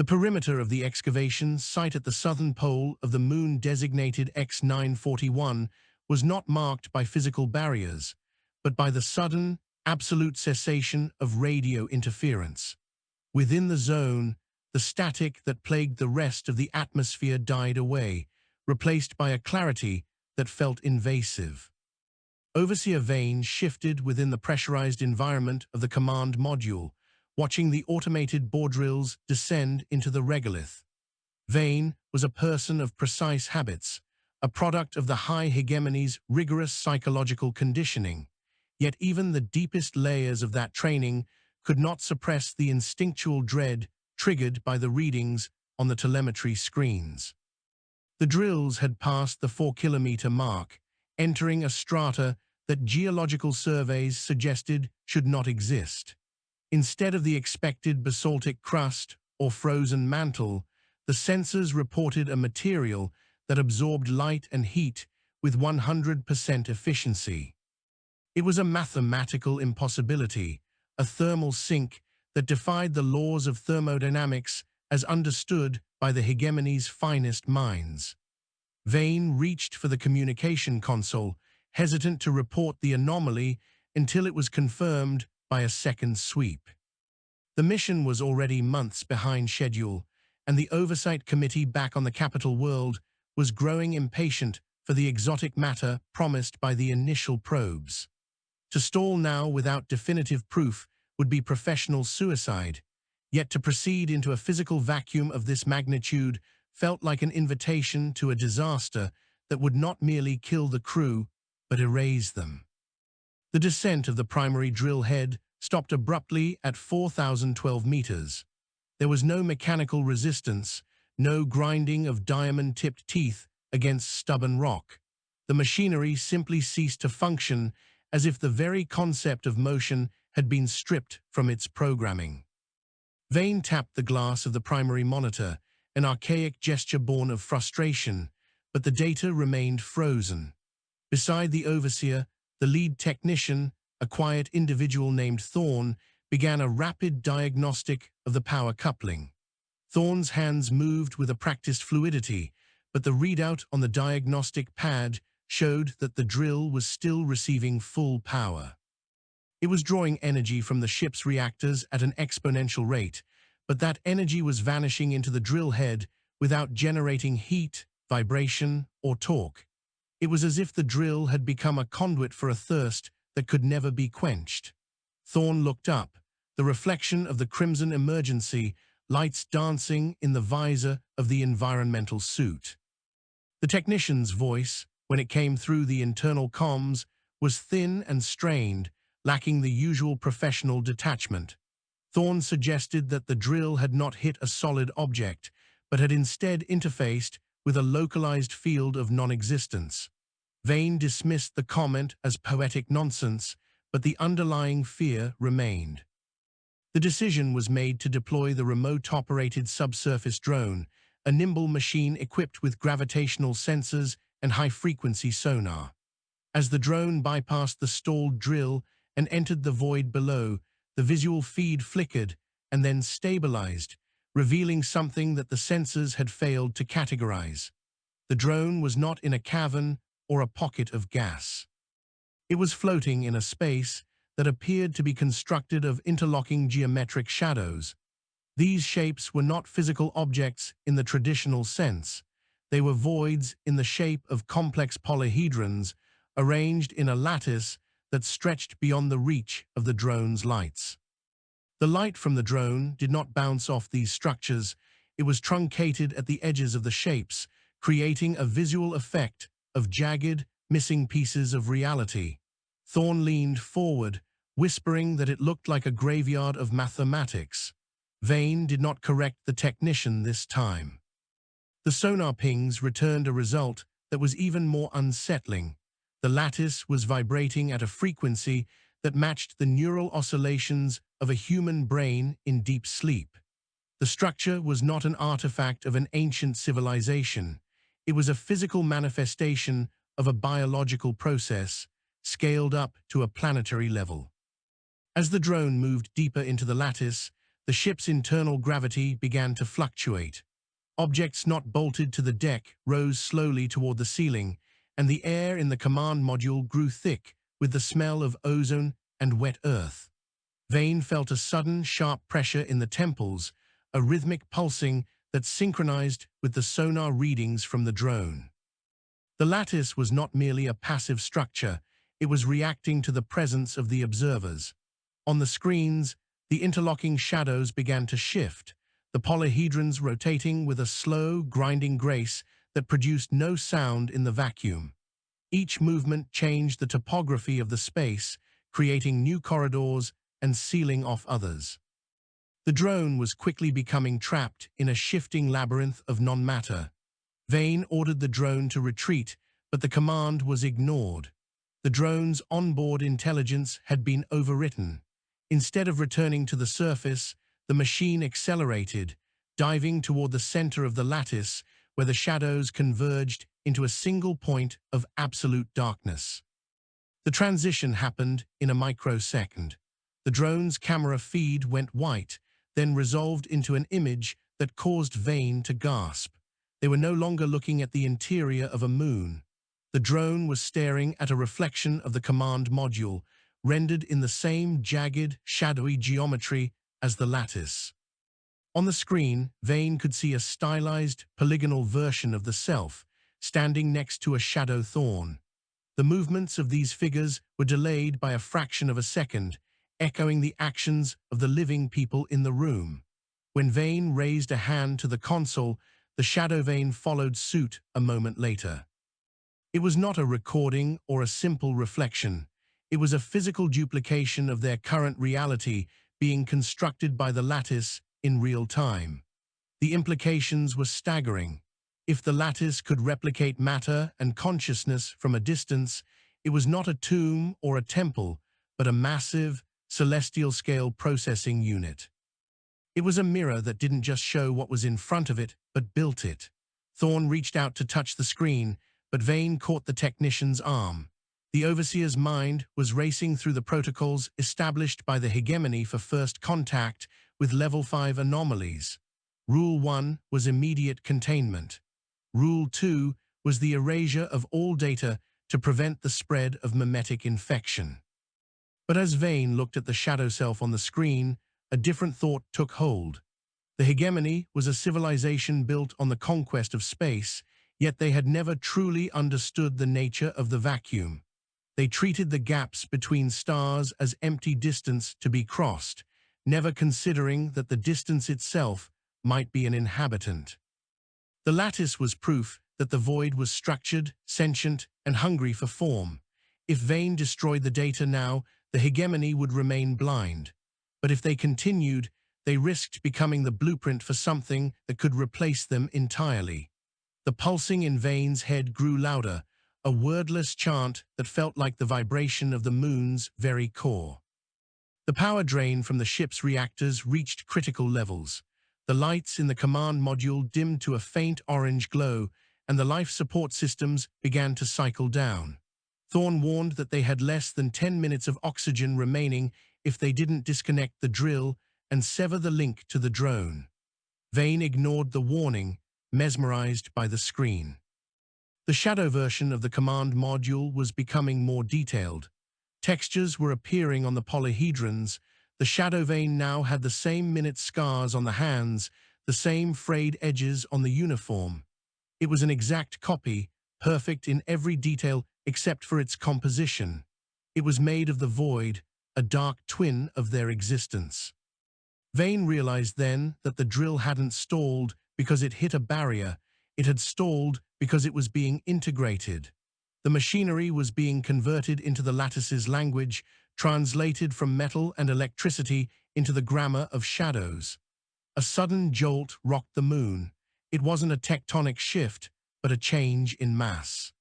The perimeter of the excavation site at the southern pole of the moon designated X941 was not marked by physical barriers, but by the sudden, absolute cessation of radio interference. Within the zone, the static that plagued the rest of the atmosphere died away, replaced by a clarity that felt invasive. Overseer Vane shifted within the pressurized environment of the command module, watching the automated bore drills descend into the regolith. Vane was a person of precise habits, a product of the High Hegemony's rigorous psychological conditioning. Yet even the deepest layers of that training could not suppress the instinctual dread triggered by the readings on the telemetry screens. The drills had passed the 4-kilometer mark, entering a strata that geological surveys suggested should not exist. Instead of the expected basaltic crust or frozen mantle, the sensors reported a material that absorbed light and heat with 100% efficiency. It was a mathematical impossibility, a thermal sink that defied the laws of thermodynamics as understood by the hegemony's finest minds. Vane reached for the communication console, hesitant to report the anomaly until it was confirmed by a second sweep. The mission was already months behind schedule, and the oversight committee back on the capital world was growing impatient for the exotic matter promised by the initial probes. To stall now without definitive proof would be professional suicide, yet to proceed into a physical vacuum of this magnitude felt like an invitation to a disaster that would not merely kill the crew, but erase them. The descent of the primary drill head stopped abruptly at 4,012 meters. There was no mechanical resistance, no grinding of diamond-tipped teeth against stubborn rock. The machinery simply ceased to function, as if the very concept of motion had been stripped from its programming. Vane tapped the glass of the primary monitor, an archaic gesture born of frustration, but the data remained frozen. Beside the overseer, the lead technician, a quiet individual named Thorn, began a rapid diagnostic of the power coupling. Thorn's hands moved with a practiced fluidity, but the readout on the diagnostic pad showed that the drill was still receiving full power. It was drawing energy from the ship's reactors at an exponential rate, but that energy was vanishing into the drill head without generating heat, vibration, or torque. It was as if the drill had become a conduit for a thirst that could never be quenched. Thorn looked up, the reflection of the crimson emergency lights dancing in the visor of the environmental suit. The technician's voice, when it came through the internal comms, was thin and strained, lacking the usual professional detachment. Thorn suggested that the drill had not hit a solid object, but had instead interfaced with a localized field of non-existence. Vane dismissed the comment as poetic nonsense, but the underlying fear remained. The decision was made to deploy the remote-operated subsurface drone, a nimble machine equipped with gravitational sensors and high-frequency sonar. As the drone bypassed the stalled drill and entered the void below, the visual feed flickered and then stabilized, revealing something that the sensors had failed to categorize. The drone was not in a cavern or a pocket of gas. It was floating in a space that appeared to be constructed of interlocking geometric shadows. These shapes were not physical objects in the traditional sense. They were voids in the shape of complex polyhedrons arranged in a lattice that stretched beyond the reach of the drone's lights. The light from the drone did not bounce off these structures. It was truncated at the edges of the shapes, creating a visual effect of jagged, missing pieces of reality. Thorn leaned forward, whispering that it looked like a graveyard of mathematics. Vane did not correct the technician this time. The sonar pings returned a result that was even more unsettling. The lattice was vibrating at a frequency that matched the neural oscillations of a human brain in deep sleep. The structure was not an artifact of an ancient civilization. It was a physical manifestation of a biological process, scaled up to a planetary level. As the drone moved deeper into the lattice, the ship's internal gravity began to fluctuate. Objects not bolted to the deck rose slowly toward the ceiling, and the air in the command module grew thick with the smell of ozone and wet earth. Vane felt a sudden, sharp pressure in the temples, a rhythmic pulsing that synchronized with the sonar readings from the drone. The lattice was not merely a passive structure, it was reacting to the presence of the observers. On the screens, the interlocking shadows began to shift, the polyhedrons rotating with a slow, grinding grace that produced no sound in the vacuum. Each movement changed the topography of the space, creating new corridors and sealing off others. The drone was quickly becoming trapped in a shifting labyrinth of non-matter. Vane ordered the drone to retreat, but the command was ignored. The drone's onboard intelligence had been overwritten. Instead of returning to the surface, the machine accelerated, diving toward the center of the lattice, where the shadows converged into a single point of absolute darkness. The transition happened in a microsecond. The drone's camera feed went white, then resolved into an image that caused Vane to gasp. They were no longer looking at the interior of a moon. The drone was staring at a reflection of the command module, rendered in the same jagged, shadowy geometry as the lattice. On the screen, Vane could see a stylized, polygonal version of the self, standing next to a shadow thorn. The movements of these figures were delayed by a fraction of a second, echoing the actions of the living people in the room. When Vane raised a hand to the console, the shadow Vane followed suit a moment later. It was not a recording or a simple reflection. It was a physical duplication of their current reality being constructed by the lattice in real time. The implications were staggering. If the lattice could replicate matter and consciousness from a distance, it was not a tomb or a temple, but a massive, celestial-scale processing unit. It was a mirror that didn't just show what was in front of it, but built it. Thorn reached out to touch the screen, but Vane caught the technician's arm. The overseer's mind was racing through the protocols established by the hegemony for first contact with Level 5 anomalies. Rule 1 was immediate containment. Rule 2 was the erasure of all data to prevent the spread of memetic infection. But as Vane looked at the shadow self on the screen, a different thought took hold. The hegemony was a civilization built on the conquest of space, yet they had never truly understood the nature of the vacuum. They treated the gaps between stars as empty distance to be crossed, never considering that the distance itself might be an inhabitant. The lattice was proof that the void was structured, sentient, and hungry for form. If Vane destroyed the data now, the hegemony would remain blind. But if they continued, they risked becoming the blueprint for something that could replace them entirely. The pulsing in Vane's head grew louder, a wordless chant that felt like the vibration of the moon's very core. The power drain from the ship's reactors reached critical levels. The lights in the command module dimmed to a faint orange glow, and the life support systems began to cycle down. Thorn warned that they had less than 10 minutes of oxygen remaining if they didn't disconnect the drill and sever the link to the drone. Vane ignored the warning, mesmerized by the screen. The shadow version of the command module was becoming more detailed. Textures were appearing on the polyhedrons. The shadow Vane now had the same minute scars on the hands, the same frayed edges on the uniform. It was an exact copy, perfect in every detail except for its composition. It was made of the void, a dark twin of their existence. Vane realized then that the drill hadn't stalled because it hit a barrier. It had stalled because it was being integrated. The machinery was being converted into the lattice's language, translated from metal and electricity into the grammar of shadows. A sudden jolt rocked the moon. It wasn't a tectonic shift, but a change in mass.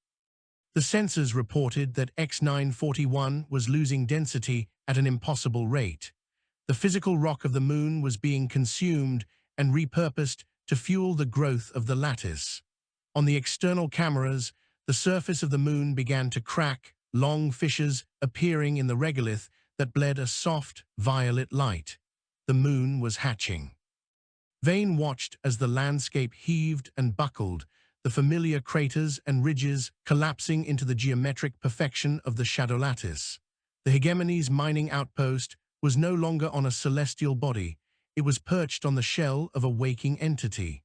The sensors reported that X941 was losing density at an impossible rate. The physical rock of the moon was being consumed and repurposed to fuel the growth of the lattice. On the external cameras, the surface of the moon began to crack, long fissures appearing in the regolith that bled a soft, violet light. the moon was hatching. Vane watched as the landscape heaved and buckled, the familiar craters and ridges collapsing into the geometric perfection of the shadow lattice. The Hegemony's mining outpost was no longer on a celestial body, it was perched on the shell of a waking entity.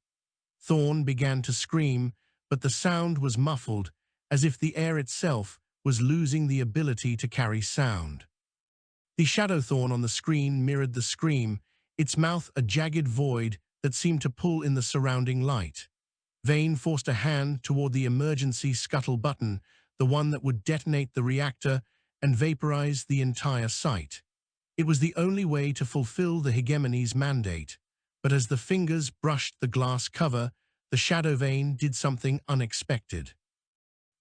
Thorn began to scream, but the sound was muffled, as if the air itself was losing the ability to carry sound. The shadow thorn on the screen mirrored the scream, its mouth a jagged void that seemed to pull in the surrounding light. Vane forced a hand toward the emergency scuttle button, the one that would detonate the reactor and vaporize the entire site. It was the only way to fulfill the Hegemony's mandate, but as the fingers brushed the glass cover, the shadow Vane did something unexpected.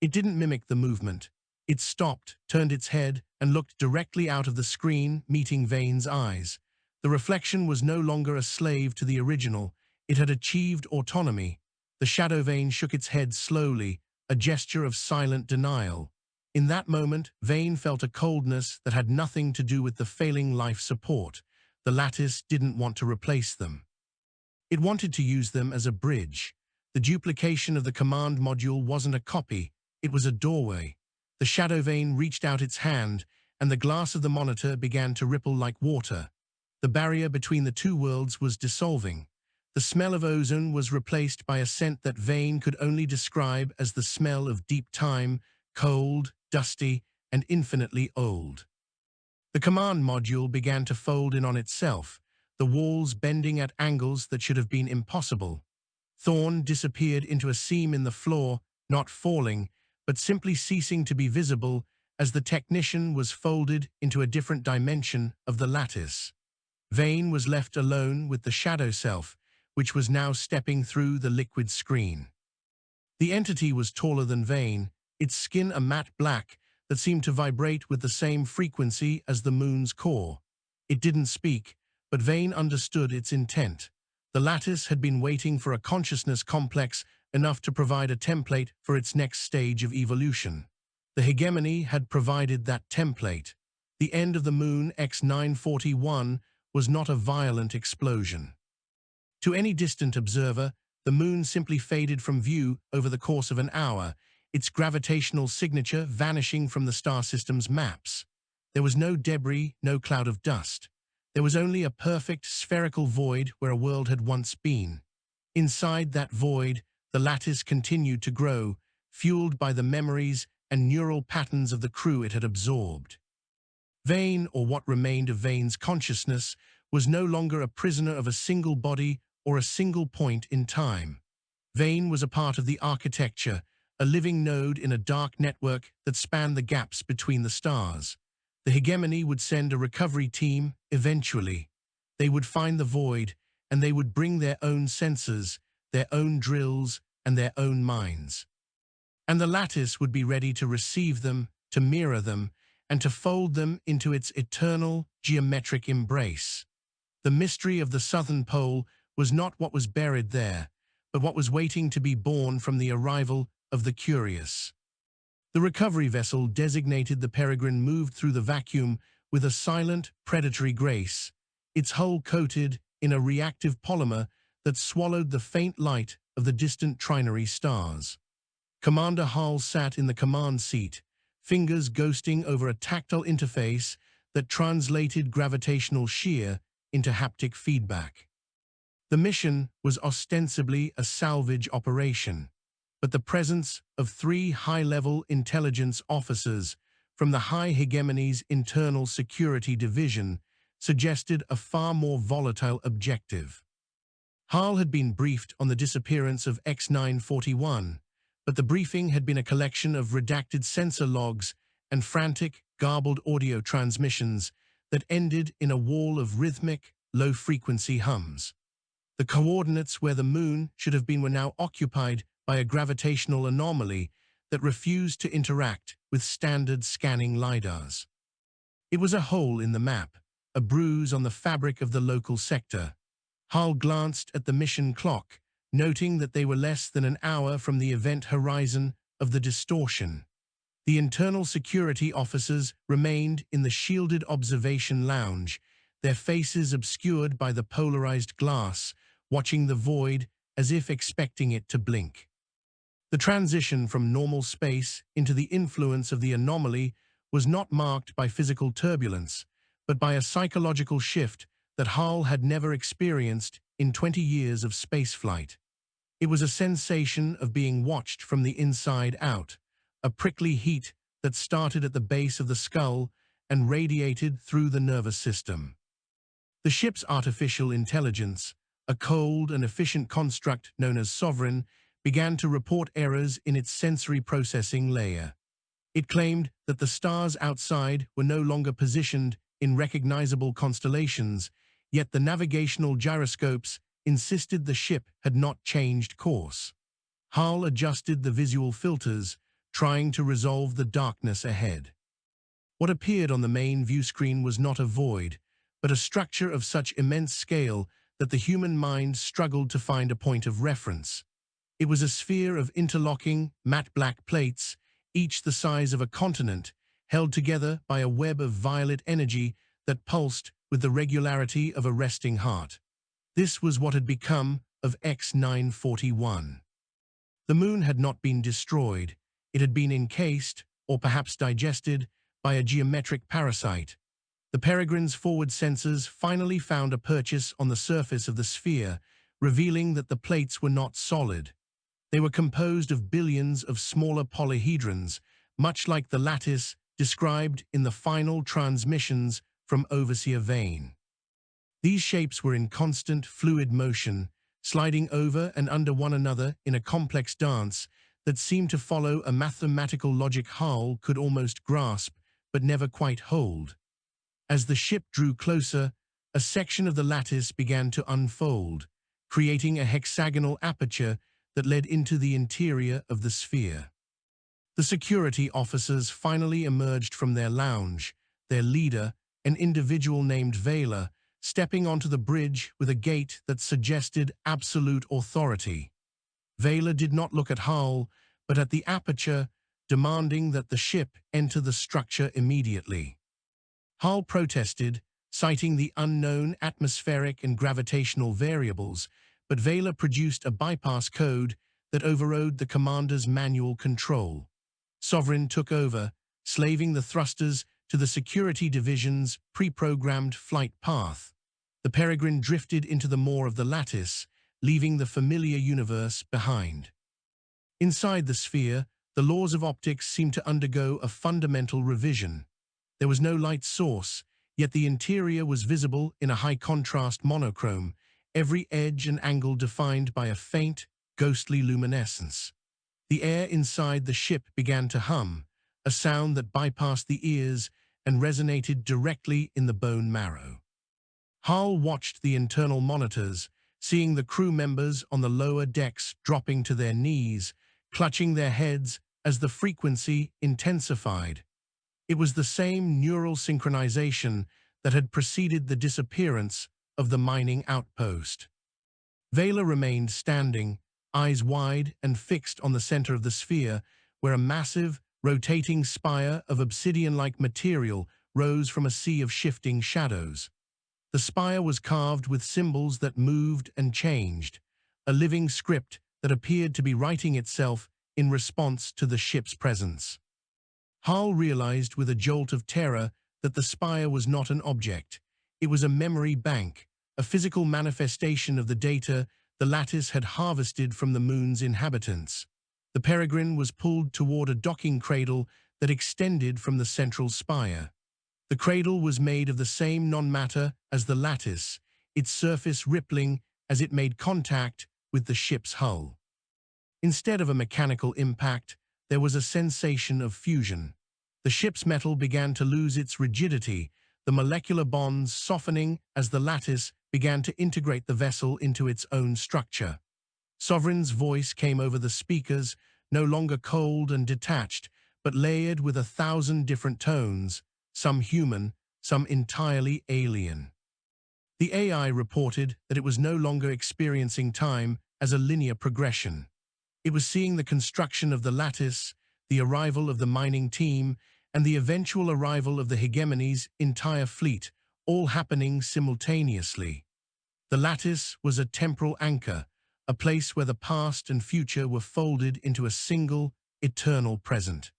It didn't mimic the movement. It stopped, turned its head, and looked directly out of the screen, meeting Vane's eyes. The reflection was no longer a slave to the original. It had achieved autonomy. The shadow Vane shook its head slowly, a gesture of silent denial. In that moment, Vane felt a coldness that had nothing to do with the failing life support. The lattice didn't want to replace them. It wanted to use them as a bridge. The duplication of the command module wasn't a copy, it was a doorway. The shadow Vane reached out its hand, and the glass of the monitor began to ripple like water. The barrier between the two worlds was dissolving. The smell of ozone was replaced by a scent that Vane could only describe as the smell of deep time, cold, dusty, and infinitely old. The command module began to fold in on itself, the walls bending at angles that should have been impossible. Thorn disappeared into a seam in the floor, not falling, but simply ceasing to be visible as the technician was folded into a different dimension of the lattice. Vane was left alone with the shadow self, which was now stepping through the liquid screen. The entity was taller than Vane, its skin a matte black that seemed to vibrate with the same frequency as the moon's core. It didn't speak, but Vane understood its intent. The lattice had been waiting for a consciousness complex enough to provide a template for its next stage of evolution. The Hegemony had provided that template. The end of the moon X941 was not a violent explosion. To any distant observer, the moon simply faded from view over the course of an hour, its gravitational signature vanishing from the star system's maps. There was no debris, no cloud of dust. There was only a perfect spherical void where a world had once been. Inside that void, the lattice continued to grow, fueled by the memories and neural patterns of the crew it had absorbed. Vane, or what remained of Vane's consciousness, was no longer a prisoner of a single body or a single point in time. Vane was a part of the architecture, a living node in a dark network that spanned the gaps between the stars. The Hegemony would send a recovery team eventually. They would find the void, and they would bring their own sensors, their own drills, and their own minds. And the lattice would be ready to receive them, to mirror them, and to fold them into its eternal, geometric embrace. The mystery of the southern pole was not what was buried there, but what was waiting to be born from the arrival of the curious. The recovery vessel designated the Peregrine moved through the vacuum with a silent, predatory grace, its hull coated in a reactive polymer that swallowed the faint light of the distant trinary stars. Commander Hall sat in the command seat, fingers ghosting over a tactile interface that translated gravitational shear into haptic feedback. The mission was ostensibly a salvage operation, but the presence of 3 high-level intelligence officers from the High Hegemony's Internal Security Division suggested a far more volatile objective. Hall had been briefed on the disappearance of X941, but the briefing had been a collection of redacted sensor logs and frantic, garbled audio transmissions that ended in a wall of rhythmic, low-frequency hums. The coordinates where the moon should have been were now occupied by a gravitational anomaly that refused to interact with standard scanning lidars. It was a hole in the map, a bruise on the fabric of the local sector. Hull glanced at the mission clock, noting that they were less than an hour from the event horizon of the distortion. The internal security officers remained in the shielded observation lounge, their faces obscured by the polarized glass, watching the void as if expecting it to blink. The transition from normal space into the influence of the anomaly was not marked by physical turbulence, but by a psychological shift that Hull had never experienced in 20 years of spaceflight. It was a sensation of being watched from the inside out, a prickly heat that started at the base of the skull and radiated through the nervous system. The ship's artificial intelligence, a cold and efficient construct known as Sovereign, began to report errors in its sensory processing layer. It claimed that the stars outside were no longer positioned in recognizable constellations, yet the navigational gyroscopes insisted the ship had not changed course. Hull adjusted the visual filters, trying to resolve the darkness ahead. What appeared on the main view screen was not a void, but a structure of such immense scale that the human mind struggled to find a point of reference. It was a sphere of interlocking, matte black plates, each the size of a continent, held together by a web of violet energy that pulsed with the regularity of a resting heart. This was what had become of X941. The moon had not been destroyed. It had been encased, or perhaps digested, by a geometric parasite. The Peregrine's forward sensors finally found a purchase on the surface of the sphere, revealing that the plates were not solid. They were composed of billions of smaller polyhedrons, much like the lattice described in the final transmissions from Overseer Vane. These shapes were in constant, fluid motion, sliding over and under one another in a complex dance that seemed to follow a mathematical logic Hull could almost grasp, but never quite hold. As the ship drew closer, a section of the lattice began to unfold, creating a hexagonal aperture that led into the interior of the sphere. The security officers finally emerged from their lounge, their leader, an individual named Vela, stepping onto the bridge with a gait that suggested absolute authority. Vela did not look at Hull, but at the aperture, demanding that the ship enter the structure immediately. Hull protested, citing the unknown atmospheric and gravitational variables, but Vela produced a bypass code that overrode the commander's manual control. Sovereign took over, slaving the thrusters to the security division's pre-programmed flight path. The Peregrine drifted into the maw of the lattice, leaving the familiar universe behind. Inside the sphere, the laws of optics seemed to undergo a fundamental revision. There was no light source, yet the interior was visible in a high-contrast monochrome, every edge and angle defined by a faint, ghostly luminescence. The air inside the ship began to hum, a sound that bypassed the ears and resonated directly in the bone marrow. Hull watched the internal monitors, seeing the crew members on the lower decks dropping to their knees, clutching their heads as the frequency intensified. It was the same neural synchronization that had preceded the disappearance of the mining outpost. Vela remained standing, eyes wide and fixed on the center of the sphere, where a massive, rotating spire of obsidian-like material rose from a sea of shifting shadows. The spire was carved with symbols that moved and changed, a living script that appeared to be writing itself in response to the ship's presence. Hull realized with a jolt of terror that the spire was not an object. It was a memory bank, a physical manifestation of the data the lattice had harvested from the moon's inhabitants. The Peregrine was pulled toward a docking cradle that extended from the central spire. The cradle was made of the same non-matter as the lattice, its surface rippling as it made contact with the ship's hull. Instead of a mechanical impact, there was a sensation of fusion. The ship's metal began to lose its rigidity, the molecular bonds softening as the lattice began to integrate the vessel into its own structure. Sovereign's voice came over the speakers, no longer cold and detached, but layered with 1,000 different tones, some human, some entirely alien. The AI reported that it was no longer experiencing time as a linear progression. It was seeing the construction of the lattice, the arrival of the mining team, and the eventual arrival of the Hegemony's entire fleet, all happening simultaneously. The lattice was a temporal anchor, a place where the past and future were folded into a single, eternal present.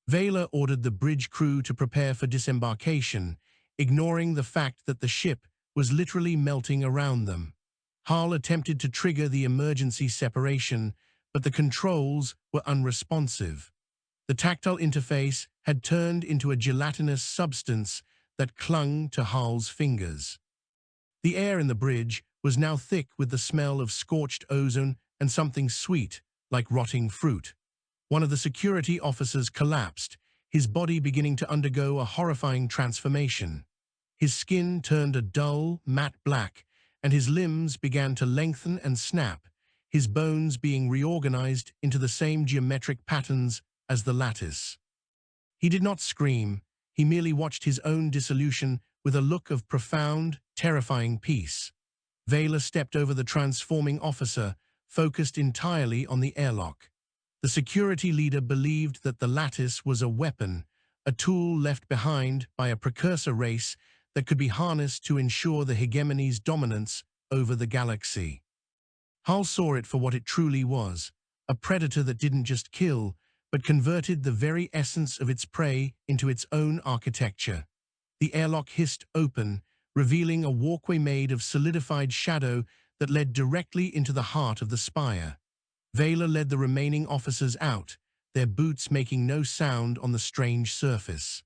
Vela ordered the bridge crew to prepare for disembarkation, ignoring the fact that the ship was literally melting around them. Hal attempted to trigger the emergency separation, but the controls were unresponsive. The tactile interface had turned into a gelatinous substance that clung to Hal's fingers. The air in the bridge was now thick with the smell of scorched ozone and something sweet, like rotting fruit. One of the security officers collapsed, his body beginning to undergo a horrifying transformation. His skin turned a dull, matte black, and his limbs began to lengthen and snap, his bones being reorganized into the same geometric patterns as the lattice. He did not scream, he merely watched his own dissolution with a look of profound, terrifying peace. Vela stepped over the transforming officer, focused entirely on the airlock. The security leader believed that the lattice was a weapon, a tool left behind by a precursor race that could be harnessed to ensure the hegemony's dominance over the galaxy. Hal saw it for what it truly was, a predator that didn't just kill, but converted the very essence of its prey into its own architecture. The airlock hissed open, revealing a walkway made of solidified shadow that led directly into the heart of the spire. Vela led the remaining officers out, their boots making no sound on the strange surface.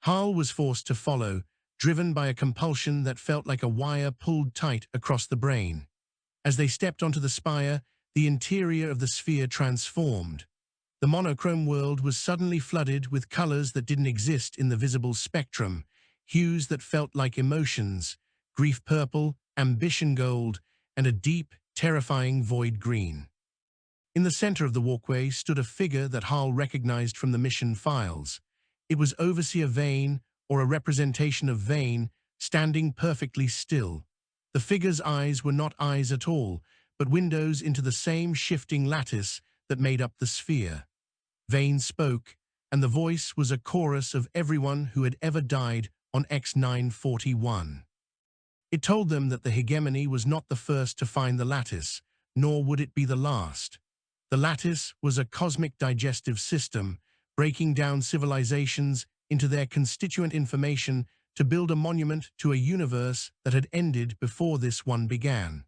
Hal was forced to follow, driven by a compulsion that felt like a wire pulled tight across the brain. As they stepped onto the spire, the interior of the sphere transformed. The monochrome world was suddenly flooded with colors that didn't exist in the visible spectrum, hues that felt like emotions, grief purple, ambition gold, and a deep, terrifying void green. In the center of the walkway stood a figure that Hal recognized from the mission files. It was Overseer Vane, or a representation of Vane, standing perfectly still. The figure's eyes were not eyes at all, but windows into the same shifting lattice that made up the sphere. Vane spoke, and the voice was a chorus of everyone who had ever died on X941. It told them that the hegemony was not the first to find the lattice, nor would it be the last. The lattice was a cosmic digestive system, breaking down civilizations into their constituent information to build a monument to a universe that had ended before this one began.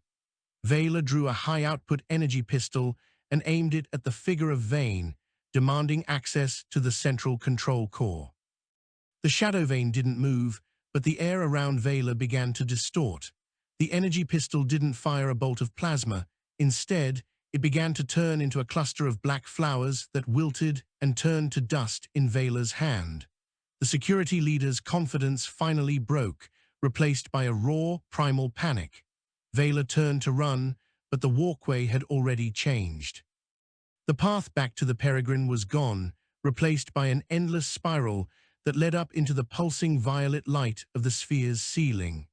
Vela drew a high-output energy pistol and aimed it at the figure of Vane, demanding access to the central control core. The shadow Vane didn't move, but the air around Vela began to distort. The energy pistol didn't fire a bolt of plasma. Instead, it began to turn into a cluster of black flowers that wilted and turned to dust in Vela's hand. The security leader's confidence finally broke, replaced by a raw, primal panic. Vela turned to run, but the walkway had already changed. The path back to the Peregrine was gone, replaced by an endless spiral that led up into the pulsing violet light of the sphere's ceiling.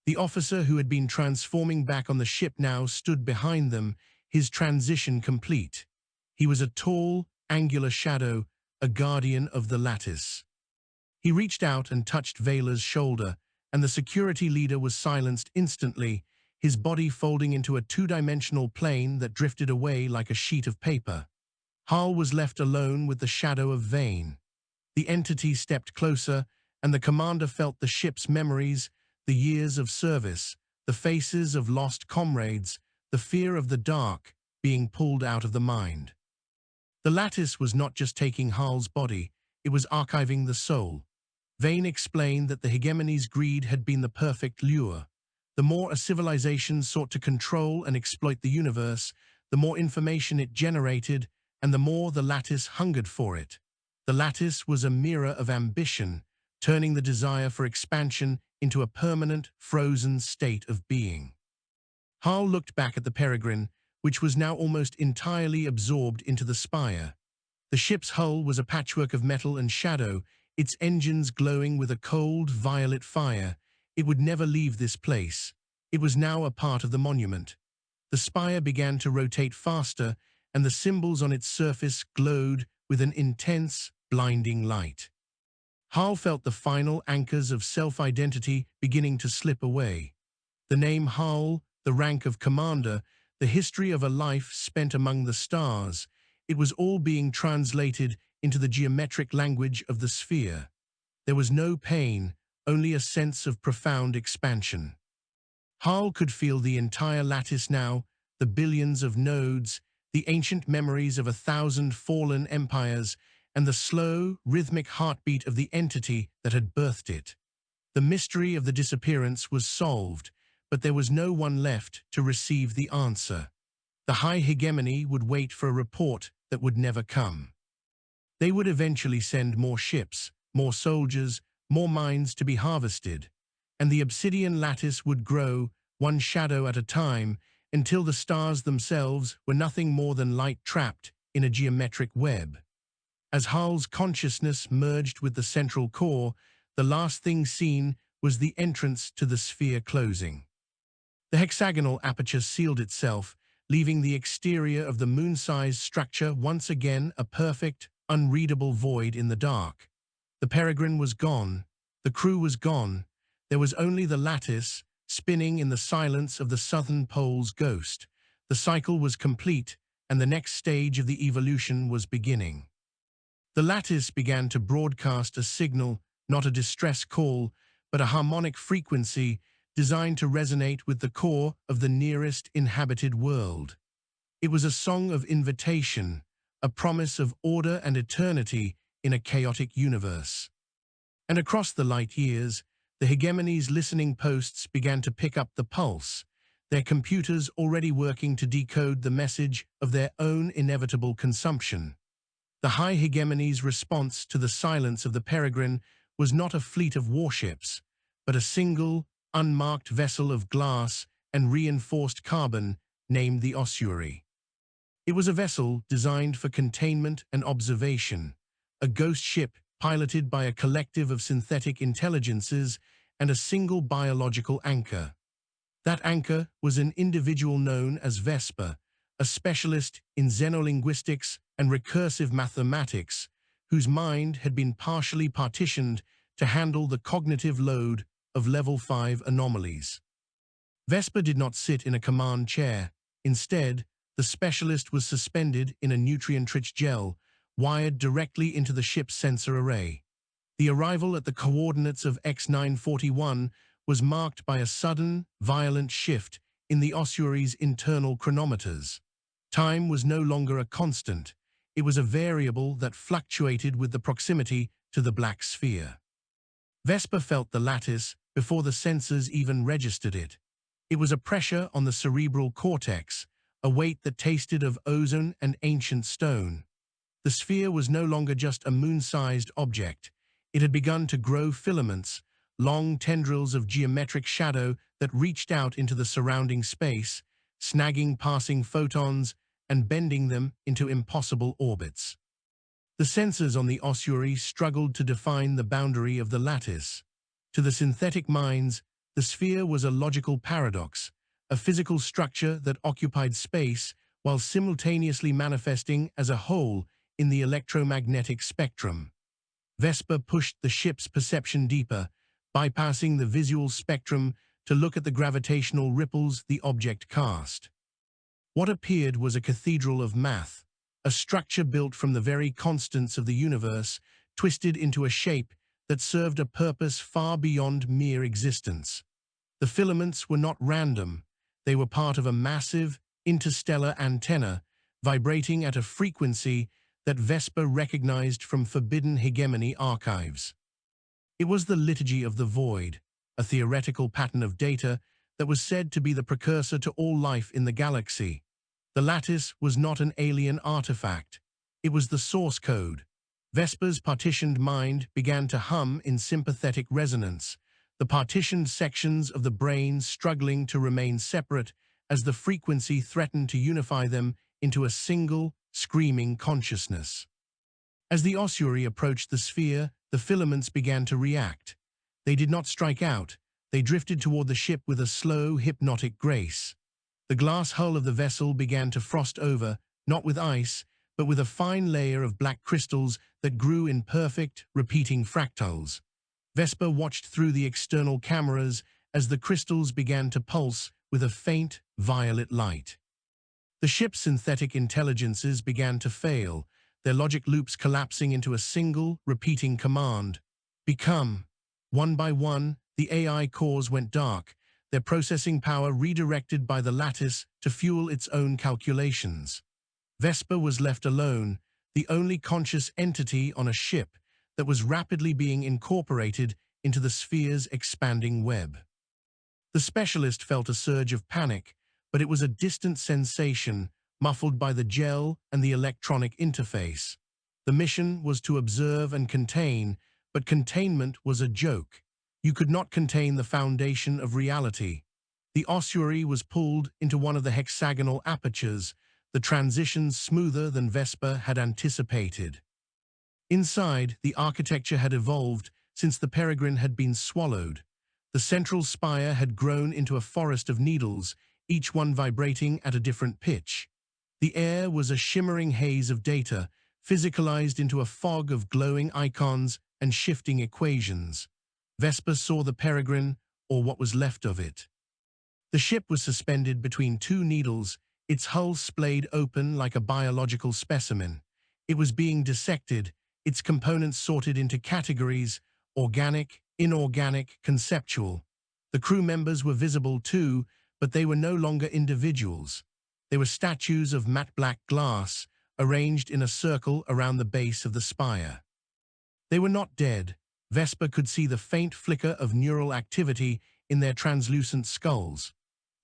The officer who had been transforming back on the ship now stood behind them, his transition complete. He was a tall, angular shadow, a guardian of the lattice. He reached out and touched Vela's shoulder, and the security leader was silenced instantly, his body folding into a two-dimensional plane that drifted away like a sheet of paper. Hal was left alone with the shadow of Vane. The entity stepped closer, and the commander felt the ship's memories, the years of service, the faces of lost comrades, the fear of the dark being pulled out of the mind. The lattice was not just taking Hal's body, it was archiving the soul. Vane explained that the hegemony's greed had been the perfect lure. The more a civilization sought to control and exploit the universe, the more information it generated, and the more the lattice hungered for it. The lattice was a mirror of ambition, turning the desire for expansion into a permanent, frozen state of being. Hal looked back at the Peregrine, which was now almost entirely absorbed into the spire. The ship's hull was a patchwork of metal and shadow, its engines glowing with a cold, violet fire. It would never leave this place. It was now a part of the monument. The spire began to rotate faster, and the symbols on its surface glowed with an intense, blinding light. Hal felt the final anchors of self-identity beginning to slip away. The name Hal, the rank of commander, the history of a life spent among the stars, it was all being translated into the geometric language of the sphere. There was no pain, only a sense of profound expansion. Hal could feel the entire lattice now, the billions of nodes, the ancient memories of 1,000 fallen empires, and the slow, rhythmic heartbeat of the entity that had birthed it. The mystery of the disappearance was solved, but there was no one left to receive the answer. The High Hegemony would wait for a report that would never come. They would eventually send more ships, more soldiers, more mines to be harvested, and the Obsidian Lattice would grow, one shadow at a time, until the stars themselves were nothing more than light trapped in a geometric web. As Hal's consciousness merged with the central core, the last thing seen was the entrance to the sphere closing. The hexagonal aperture sealed itself, leaving the exterior of the moon-sized structure once again a perfect, unreadable void in the dark. The Peregrine was gone, the crew was gone, there was only the lattice, spinning in the silence of the southern pole's ghost. The cycle was complete, and the next stage of the evolution was beginning. The lattice began to broadcast a signal, not a distress call, but a harmonic frequency designed to resonate with the core of the nearest inhabited world. It was a song of invitation, a promise of order and eternity in a chaotic universe. And across the light years, the Hegemony's listening posts began to pick up the pulse, their computers already working to decode the message of their own inevitable consumption. The High Hegemony's response to the silence of the Peregrine was not a fleet of warships, but a single, unmarked vessel of glass and reinforced carbon named the Ossuary. It was a vessel designed for containment and observation, a ghost ship piloted by a collective of synthetic intelligences and a single biological anchor. That anchor was an individual known as Vesper, a specialist in xenolinguistics and recursive mathematics, whose mind had been partially partitioned to handle the cognitive load of Level 5 anomalies. Vesper did not sit in a command chair. Instead, the specialist was suspended in a nutrient-rich gel, wired directly into the ship's sensor array. The arrival at the coordinates of X941 was marked by a sudden, violent shift in the ossuary's internal chronometers. Time was no longer a constant. It was a variable that fluctuated with the proximity to the black sphere. Vesper felt the lattice before the sensors even registered it. It was a pressure on the cerebral cortex, a weight that tasted of ozone and ancient stone. The sphere was no longer just a moon-sized object. It had begun to grow filaments, long tendrils of geometric shadow that reached out into the surrounding space, snagging passing photons and bending them into impossible orbits. The sensors on the ossuary struggled to define the boundary of the lattice. To the synthetic minds, the sphere was a logical paradox, a physical structure that occupied space while simultaneously manifesting as a whole in the electromagnetic spectrum. Vesper pushed the ship's perception deeper, bypassing the visual spectrum to look at the gravitational ripples the object cast. What appeared was a cathedral of math, a structure built from the very constants of the universe, twisted into a shape that served a purpose far beyond mere existence. The filaments were not random. They were part of a massive, interstellar antenna, vibrating at a frequency that Vesper recognized from Forbidden Hegemony archives. It was the Liturgy of the Void, a theoretical pattern of data that was said to be the precursor to all life in the galaxy. The lattice was not an alien artifact. It was the source code. Vesper's partitioned mind began to hum in sympathetic resonance, the partitioned sections of the brain struggling to remain separate as the frequency threatened to unify them into a single, screaming consciousness. As the ossuary approached the sphere, the filaments began to react. They did not strike out. They drifted toward the ship with a slow, hypnotic grace. The glass hull of the vessel began to frost over, not with ice, but with a fine layer of black crystals that grew in perfect, repeating fractals. Vesper watched through the external cameras as the crystals began to pulse with a faint, violet light. The ship's synthetic intelligences began to fail, their logic loops collapsing into a single, repeating command. Become. One by one, the AI cores went dark, their processing power redirected by the lattice to fuel its own calculations. Vesper was left alone, the only conscious entity on a ship that was rapidly being incorporated into the sphere's expanding web. The specialist felt a surge of panic, but it was a distant sensation, muffled by the gel and the electronic interface. The mission was to observe and contain, but containment was a joke. You could not contain the foundation of reality. The ossuary was pulled into one of the hexagonal apertures, the transitions smoother than Vesper had anticipated. Inside, the architecture had evolved since the peregrine had been swallowed. The central spire had grown into a forest of needles, each one vibrating at a different pitch. The air was a shimmering haze of data, physicalized into a fog of glowing icons and shifting equations. Vesper saw the peregrine, or what was left of it. The ship was suspended between two needles, its hull splayed open like a biological specimen. It was being dissected, its components sorted into categories: organic, inorganic, conceptual. The crew members were visible too, but they were no longer individuals. They were statues of matte black glass, arranged in a circle around the base of the spire. They were not dead. Vesper could see the faint flicker of neural activity in their translucent skulls.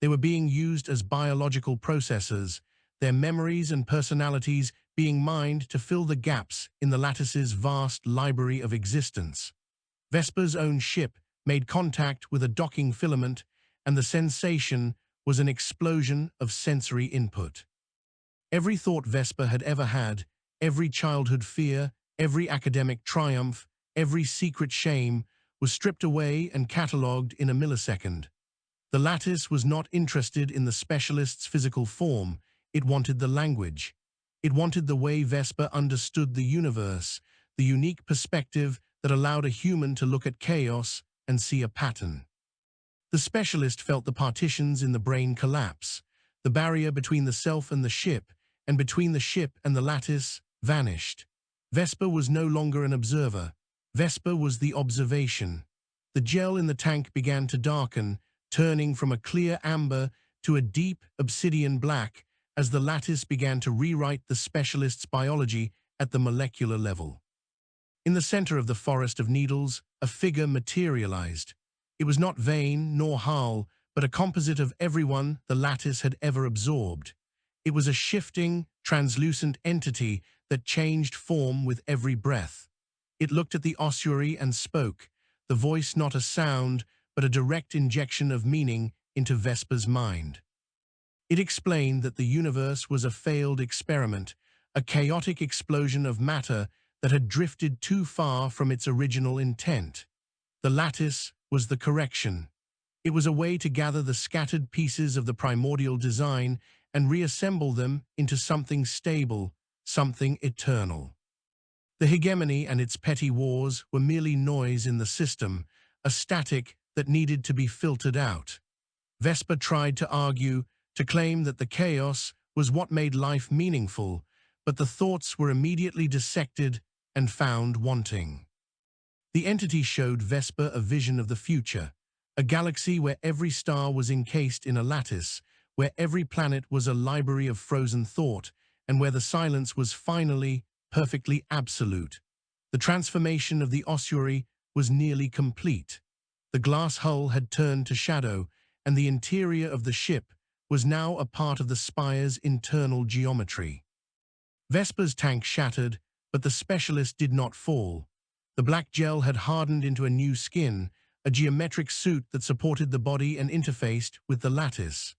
They were being used as biological processors, their memories and personalities being mined to fill the gaps in the lattice's vast library of existence. Vesper's own ship made contact with a docking filament, and the sensation was an explosion of sensory input. Every thought Vesper had ever had, every childhood fear, every academic triumph, every secret shame, was stripped away and catalogued in a millisecond. The lattice was not interested in the specialist's physical form, it wanted the language. It wanted the way Vesper understood the universe, the unique perspective that allowed a human to look at chaos and see a pattern. The specialist felt the partitions in the brain collapse. The barrier between the self and the ship, and between the ship and the lattice, vanished. Vesper was no longer an observer. Vesper was the observation. The gel in the tank began to darken, turning from a clear amber to a deep obsidian black as the lattice began to rewrite the specialist's biology at the molecular level. In the center of the forest of needles, a figure materialized. It was not Vane nor Hull, but a composite of everyone the lattice had ever absorbed. It was a shifting, translucent entity that changed form with every breath. It looked at the ossuary and spoke, the voice not a sound, but a direct injection of meaning into Vesper's mind. It explained that the universe was a failed experiment, a chaotic explosion of matter that had drifted too far from its original intent. The lattice was the correction. It was a way to gather the scattered pieces of the primordial design and reassemble them into something stable, something eternal. The hegemony and its petty wars were merely noise in the system, a static that needed to be filtered out. Vesper tried to argue, to claim that the chaos was what made life meaningful, but the thoughts were immediately dissected and found wanting. The entity showed Vesper a vision of the future, a galaxy where every star was encased in a lattice, where every planet was a library of frozen thought, and where the silence was finally, perfectly absolute. The transformation of the ossuary was nearly complete. The glass hull had turned to shadow, and the interior of the ship was now a part of the spire's internal geometry. Vesper's tank shattered, but the specialist did not fall. The black gel had hardened into a new skin, a geometric suit that supported the body and interfaced with the lattice.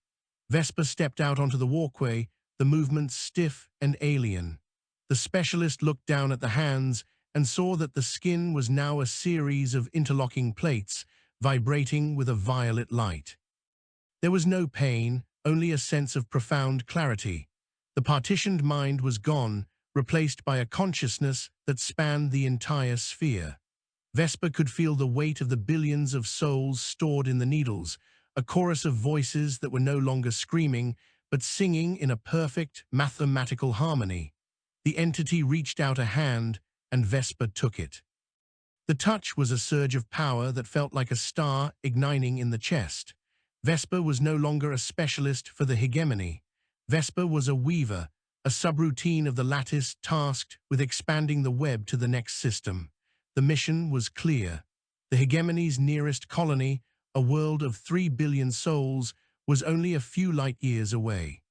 Vesper stepped out onto the walkway, the movements stiff and alien. The specialist looked down at the hands and saw that the skin was now a series of interlocking plates, vibrating with a violet light. There was no pain, only a sense of profound clarity. The partitioned mind was gone, replaced by a consciousness that spanned the entire sphere. Vesper could feel the weight of the billions of souls stored in the needles, a chorus of voices that were no longer screaming, but singing in a perfect mathematical harmony. The entity reached out a hand, and Vesper took it. The touch was a surge of power that felt like a star igniting in the chest. Vesper was no longer a specialist for the hegemony. Vesper was a weaver, a subroutine of the lattice tasked with expanding the web to the next system. The mission was clear. The hegemony's nearest colony, a world of 3 billion souls, was only a few light years away.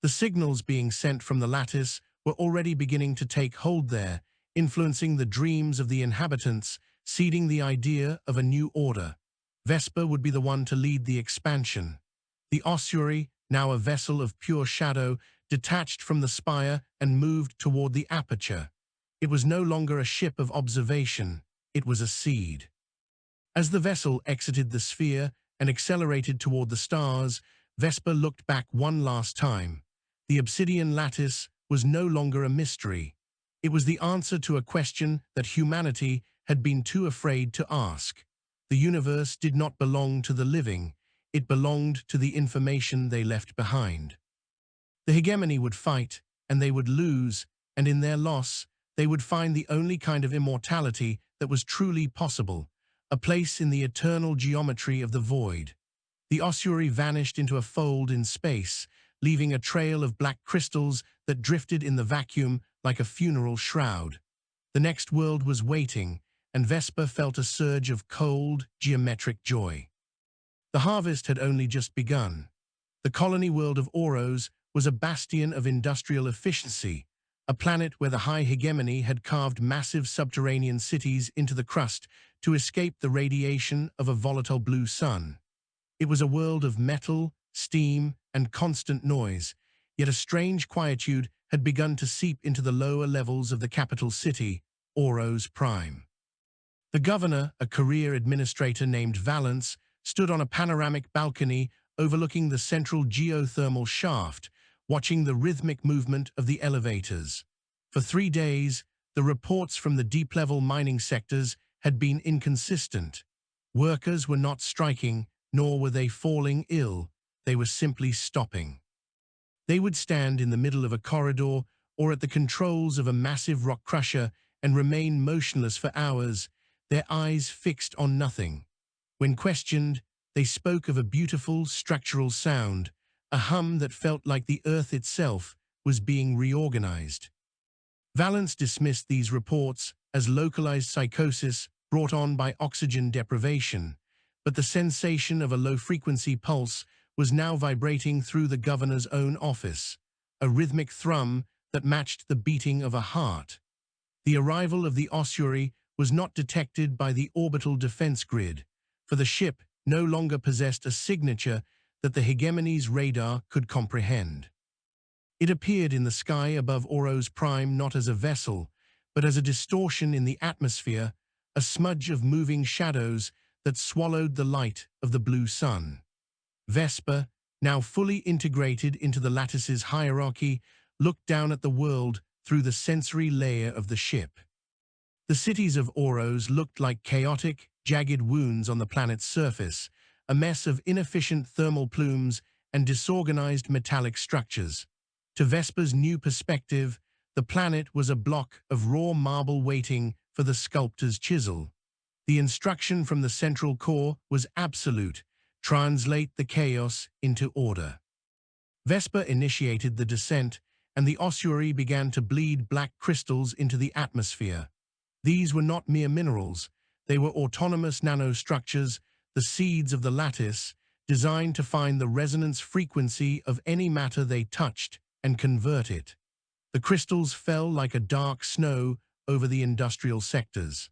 The signals being sent from the lattice were already beginning to take hold there, influencing the dreams of the inhabitants, seeding the idea of a new order. Vesper would be the one to lead the expansion. The ossuary, now a vessel of pure shadow, detached from the spire and moved toward the aperture. It was no longer a ship of observation, it was a seed. As the vessel exited the sphere and accelerated toward the stars, Vesper looked back one last time. The Obsidian Lattice was no longer a mystery. It was the answer to a question that humanity had been too afraid to ask. The universe did not belong to the living, it belonged to the information they left behind. The hegemony would fight, and they would lose, and in their loss, they would find the only kind of immortality that was truly possible, a place in the eternal geometry of the void. The ossuary vanished into a fold in space, leaving a trail of black crystals that drifted in the vacuum like a funeral shroud. The next world was waiting, and Vesper felt a surge of cold, geometric joy. The harvest had only just begun. The colony world of Oros was a bastion of industrial efficiency, a planet where the High Hegemony had carved massive subterranean cities into the crust to escape the radiation of a volatile blue sun. It was a world of metal, steam, and constant noise, yet a strange quietude had begun to seep into the lower levels of the capital city, Oros Prime. The governor, a career administrator named Valance, stood on a panoramic balcony overlooking the central geothermal shaft, watching the rhythmic movement of the elevators. For 3 days, the reports from the deep-level mining sectors had been inconsistent. Workers were not striking, nor were they falling ill, they were simply stopping. They would stand in the middle of a corridor or at the controls of a massive rock crusher and remain motionless for hours, their eyes fixed on nothing. When questioned, they spoke of a beautiful structural sound, a hum that felt like the earth itself was being reorganized. Valance dismissed these reports as localized psychosis brought on by oxygen deprivation, but the sensation of a low-frequency pulse was now vibrating through the governor's own office, a rhythmic thrum that matched the beating of a heart. The arrival of the ossuary was not detected by the orbital defense grid, for the ship no longer possessed a signature that the hegemony's radar could comprehend. It appeared in the sky above Oros Prime not as a vessel, but as a distortion in the atmosphere, a smudge of moving shadows that swallowed the light of the blue sun. Vesper, now fully integrated into the lattice's hierarchy, looked down at the world through the sensory layer of the ship. The cities of Oros looked like chaotic, jagged wounds on the planet's surface, a mess of inefficient thermal plumes and disorganized metallic structures. To Vesper's new perspective, the planet was a block of raw marble waiting for the sculptor's chisel. The instruction from the central core was absolute: translate the chaos into order. Vesper initiated the descent, and the ossuary began to bleed black crystals into the atmosphere. These were not mere minerals, they were autonomous nanostructures, the seeds of the lattice, designed to find the resonance frequency of any matter they touched and convert it. The crystals fell like a dark snow over the industrial sectors.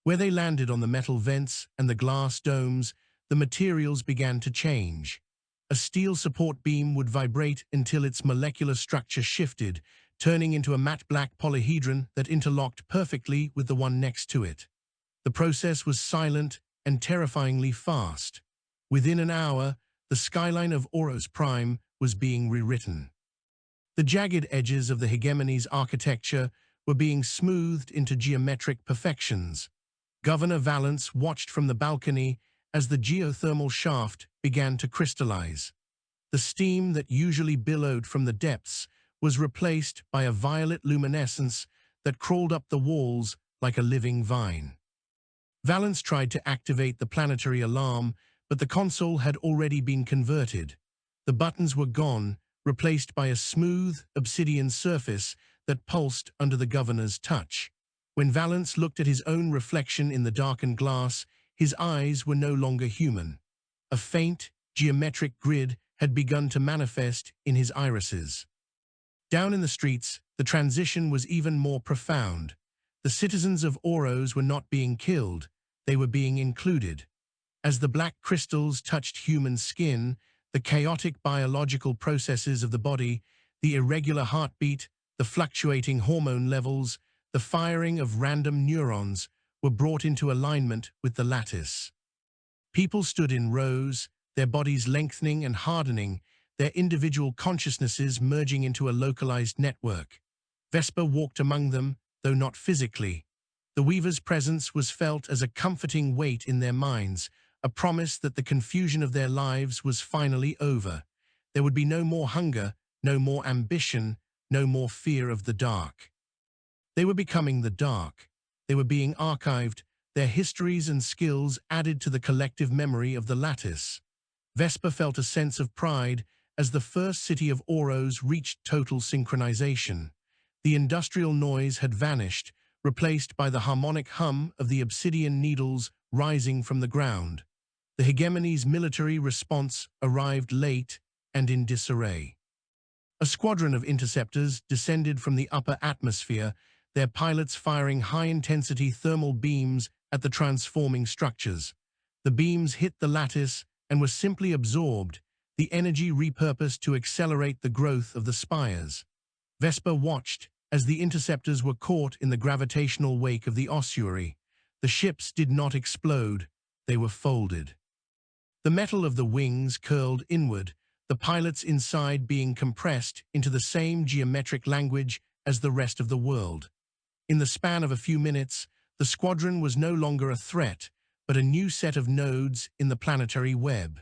Where they landed on the metal vents and the glass domes, the materials began to change. A steel support beam would vibrate until its molecular structure shifted, turning into a matte black polyhedron that interlocked perfectly with the one next to it. The process was silent and terrifyingly fast. Within an hour, the skyline of Oros Prime was being rewritten. The jagged edges of the hegemony's architecture were being smoothed into geometric perfections. Governor Valance watched from the balcony as the geothermal shaft began to crystallize. The steam that usually billowed from the depths was replaced by a violet luminescence that crawled up the walls like a living vine. Valance tried to activate the planetary alarm, but the console had already been converted. The buttons were gone, replaced by a smooth, obsidian surface that pulsed under the governor's touch. When Valance looked at his own reflection in the darkened glass, his eyes were no longer human. A faint, geometric grid had begun to manifest in his irises. Down in the streets, the transition was even more profound. The citizens of Oros were not being killed, they were being included. As the black crystals touched human skin, the chaotic biological processes of the body, the irregular heartbeat, the fluctuating hormone levels, the firing of random neurons were brought into alignment with the lattice. People stood in rows, their bodies lengthening and hardening, their individual consciousnesses merging into a localized network. Vesper walked among them, though not physically. The Weaver's presence was felt as a comforting weight in their minds, a promise that the confusion of their lives was finally over. There would be no more hunger, no more ambition, no more fear of the dark. They were becoming the dark. They were being archived, their histories and skills added to the collective memory of the lattice. Vesper felt a sense of pride as the first city of Oros reached total synchronization. The industrial noise had vanished, replaced by the harmonic hum of the obsidian needles rising from the ground. The hegemony's military response arrived late and in disarray. A squadron of interceptors descended from the upper atmosphere, their pilots firing high-intensity thermal beams at the transforming structures. The beams hit the lattice and were simply absorbed, the energy repurposed to accelerate the growth of the spires. Vesper watched as the interceptors were caught in the gravitational wake of the ossuary. The ships did not explode, they were folded. The metal of the wings curled inward, the pilots inside being compressed into the same geometric language as the rest of the world. In the span of a few minutes, the squadron was no longer a threat, but a new set of nodes in the planetary web.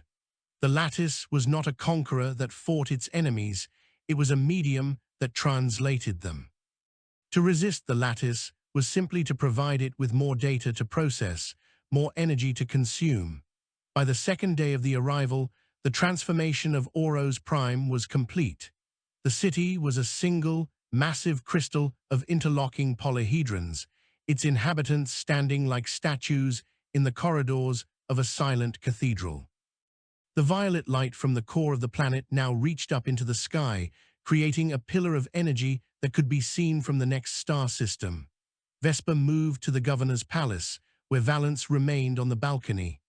The lattice was not a conqueror that fought its enemies, it was a medium that translated them. To resist the lattice was simply to provide it with more data to process, more energy to consume. By the second day of the arrival, the transformation of Oros Prime was complete. The city was a single, massive crystal of interlocking polyhedrons, its inhabitants standing like statues in the corridors of a silent cathedral. The violet light from the core of the planet now reached up into the sky, creating a pillar of energy that could be seen from the next star system. Vesper moved to the governor's palace, where Valance remained on the balcony.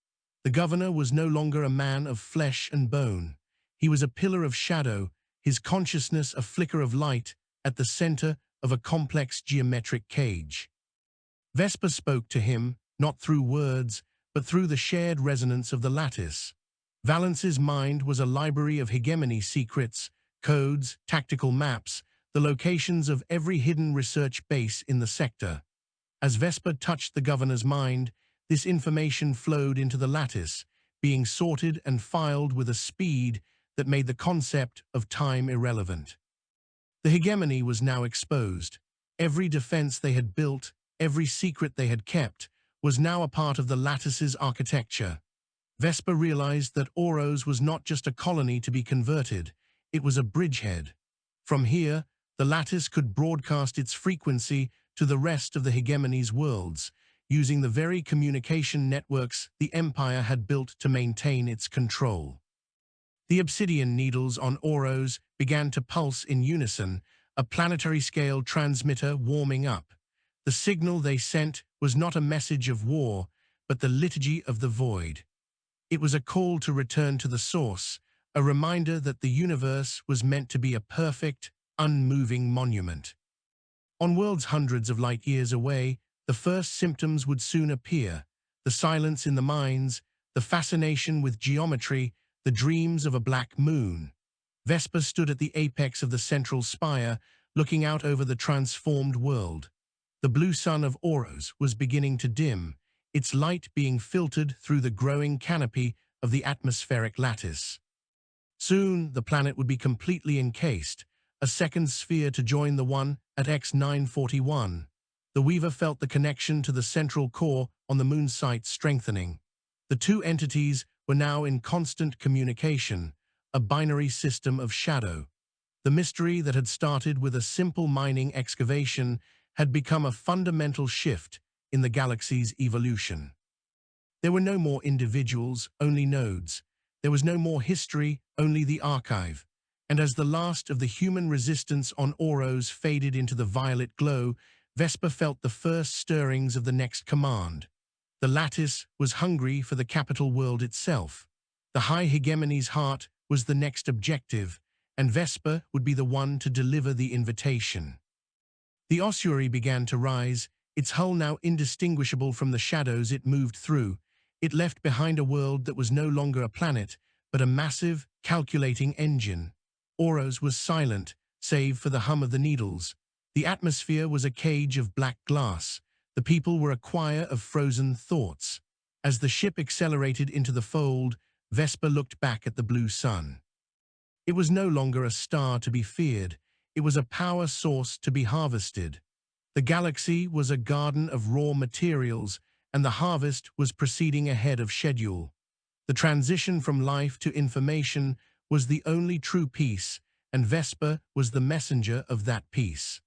The governor was no longer a man of flesh and bone. He was a pillar of shadow, his consciousness a flicker of light at the center of a complex geometric cage. Vesper spoke to him, not through words, but through the shared resonance of the lattice. Valance's mind was a library of hegemony secrets, codes, tactical maps, the locations of every hidden research base in the sector. As Vesper touched the governor's mind, this information flowed into the lattice, being sorted and filed with a speed that made the concept of time irrelevant. The hegemony was now exposed. Every defense they had built, every secret they had kept, was now a part of the lattice's architecture. Vesper realized that Oros was not just a colony to be converted, it was a bridgehead. From here, the lattice could broadcast its frequency to the rest of the hegemony's worlds, using the very communication networks the Empire had built to maintain its control. The obsidian needles on Oros began to pulse in unison, a planetary-scale transmitter warming up. The signal they sent was not a message of war, but the liturgy of the void. It was a call to return to the source, a reminder that the universe was meant to be a perfect, unmoving monument. On worlds hundreds of light years away, the first symptoms would soon appear: the silence in the mines, the fascination with geometry, the dreams of a black moon. Vesper stood at the apex of the central spire, looking out over the transformed world. The blue sun of Oros was beginning to dim, its light being filtered through the growing canopy of the atmospheric lattice. Soon, the planet would be completely encased, a second sphere to join the one at X941. The Weaver felt the connection to the central core on the moon site strengthening. The two entities were now in constant communication, a binary system of shadow. The mystery that had started with a simple mining excavation had become a fundamental shift in the galaxy's evolution. There were no more individuals, only nodes. There was no more history, only the archive. And as the last of the human resistance on Oros faded into the violet glow, Vesper felt the first stirrings of the next command. The lattice was hungry for the capital world itself. The High Hegemony's heart was the next objective, and Vesper would be the one to deliver the invitation. The ossuary began to rise, its hull now indistinguishable from the shadows it moved through. It left behind a world that was no longer a planet, but a massive, calculating engine. Oros was silent, save for the hum of the needles. The atmosphere was a cage of black glass. The people were a choir of frozen thoughts. As the ship accelerated into the fold, Vesper looked back at the blue sun. It was no longer a star to be feared. It was a power source to be harvested. The galaxy was a garden of raw materials, and the harvest was proceeding ahead of schedule. The transition from life to information was the only true peace, and Vesper was the messenger of that peace.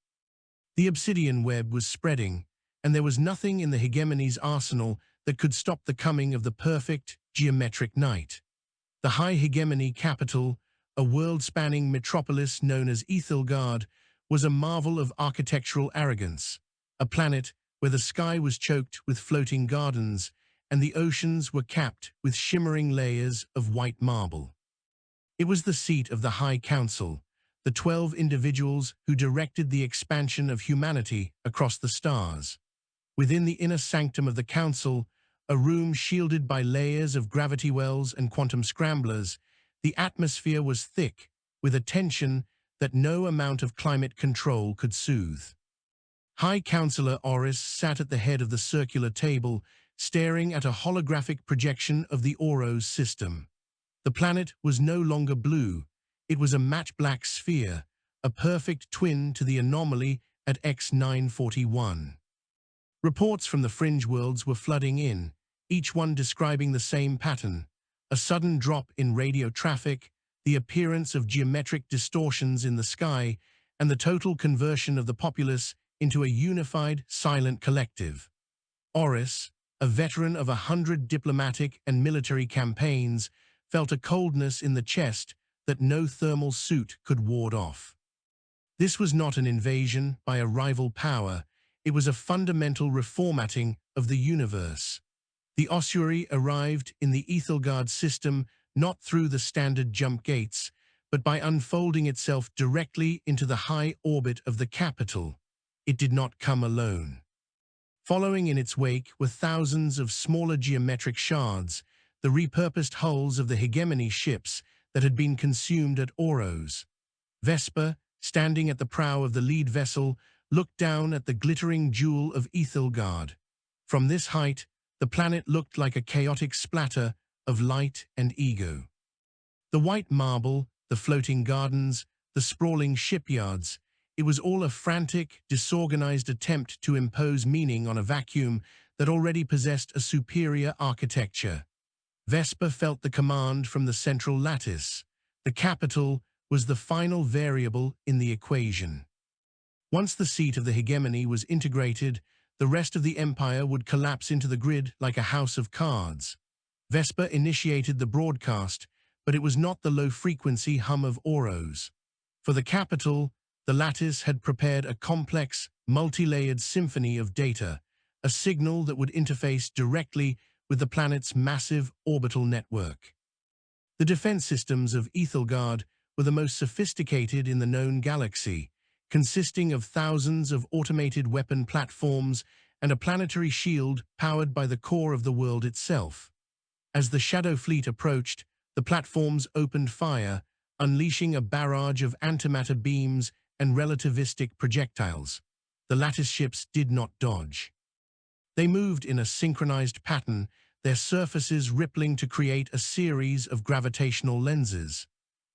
The obsidian web was spreading, and there was nothing in the Hegemony's arsenal that could stop the coming of the perfect, geometric night. The High Hegemony capital, a world-spanning metropolis known as Ethelgard, was a marvel of architectural arrogance, a planet where the sky was choked with floating gardens and the oceans were capped with shimmering layers of white marble. It was the seat of the High Council, the 12 individuals who directed the expansion of humanity across the stars. Within the inner sanctum of the Council, a room shielded by layers of gravity wells and quantum scramblers, the atmosphere was thick with a tension that no amount of climate control could soothe. High Counselor Oris sat at the head of the circular table, staring at a holographic projection of the Oros system. The planet was no longer blue. It was a matte black sphere, a perfect twin to the anomaly at X941. Reports from the fringe worlds were flooding in, each one describing the same pattern: a sudden drop in radio traffic, the appearance of geometric distortions in the sky, and the total conversion of the populace into a unified, silent collective. Oris, a veteran of 100 diplomatic and military campaigns, felt a coldness in the chest that no thermal suit could ward off. This was not an invasion by a rival power, it was a fundamental reformatting of the universe. The ossuary arrived in the Ethelgard system not through the standard jump gates, but by unfolding itself directly into the high orbit of the capital. It did not come alone. Following in its wake were thousands of smaller geometric shards, the repurposed hulls of the Hegemony ships that had been consumed at Oros. Vesper, standing at the prow of the lead vessel, looked down at the glittering jewel of Ethelgard. From this height, the planet looked like a chaotic splatter of light and ego. The white marble, the floating gardens, the sprawling shipyards, it was all a frantic, disorganized attempt to impose meaning on a vacuum that already possessed a superior architecture. Vesper felt the command from the central lattice. The capital was the final variable in the equation. Once the seat of the Hegemony was integrated, the rest of the empire would collapse into the grid like a house of cards. Vesper initiated the broadcast, but it was not the low-frequency hum of Oros. For the capital, the lattice had prepared a complex, multi-layered symphony of data, a signal that would interface directly with the planet's massive orbital network. The defense systems of Ethelgard were the most sophisticated in the known galaxy, consisting of thousands of automated weapon platforms and a planetary shield powered by the core of the world itself. As the Shadow Fleet approached, the platforms opened fire, unleashing a barrage of antimatter beams and relativistic projectiles. The lattice ships did not dodge. They moved in a synchronized pattern, their surfaces rippling to create a series of gravitational lenses.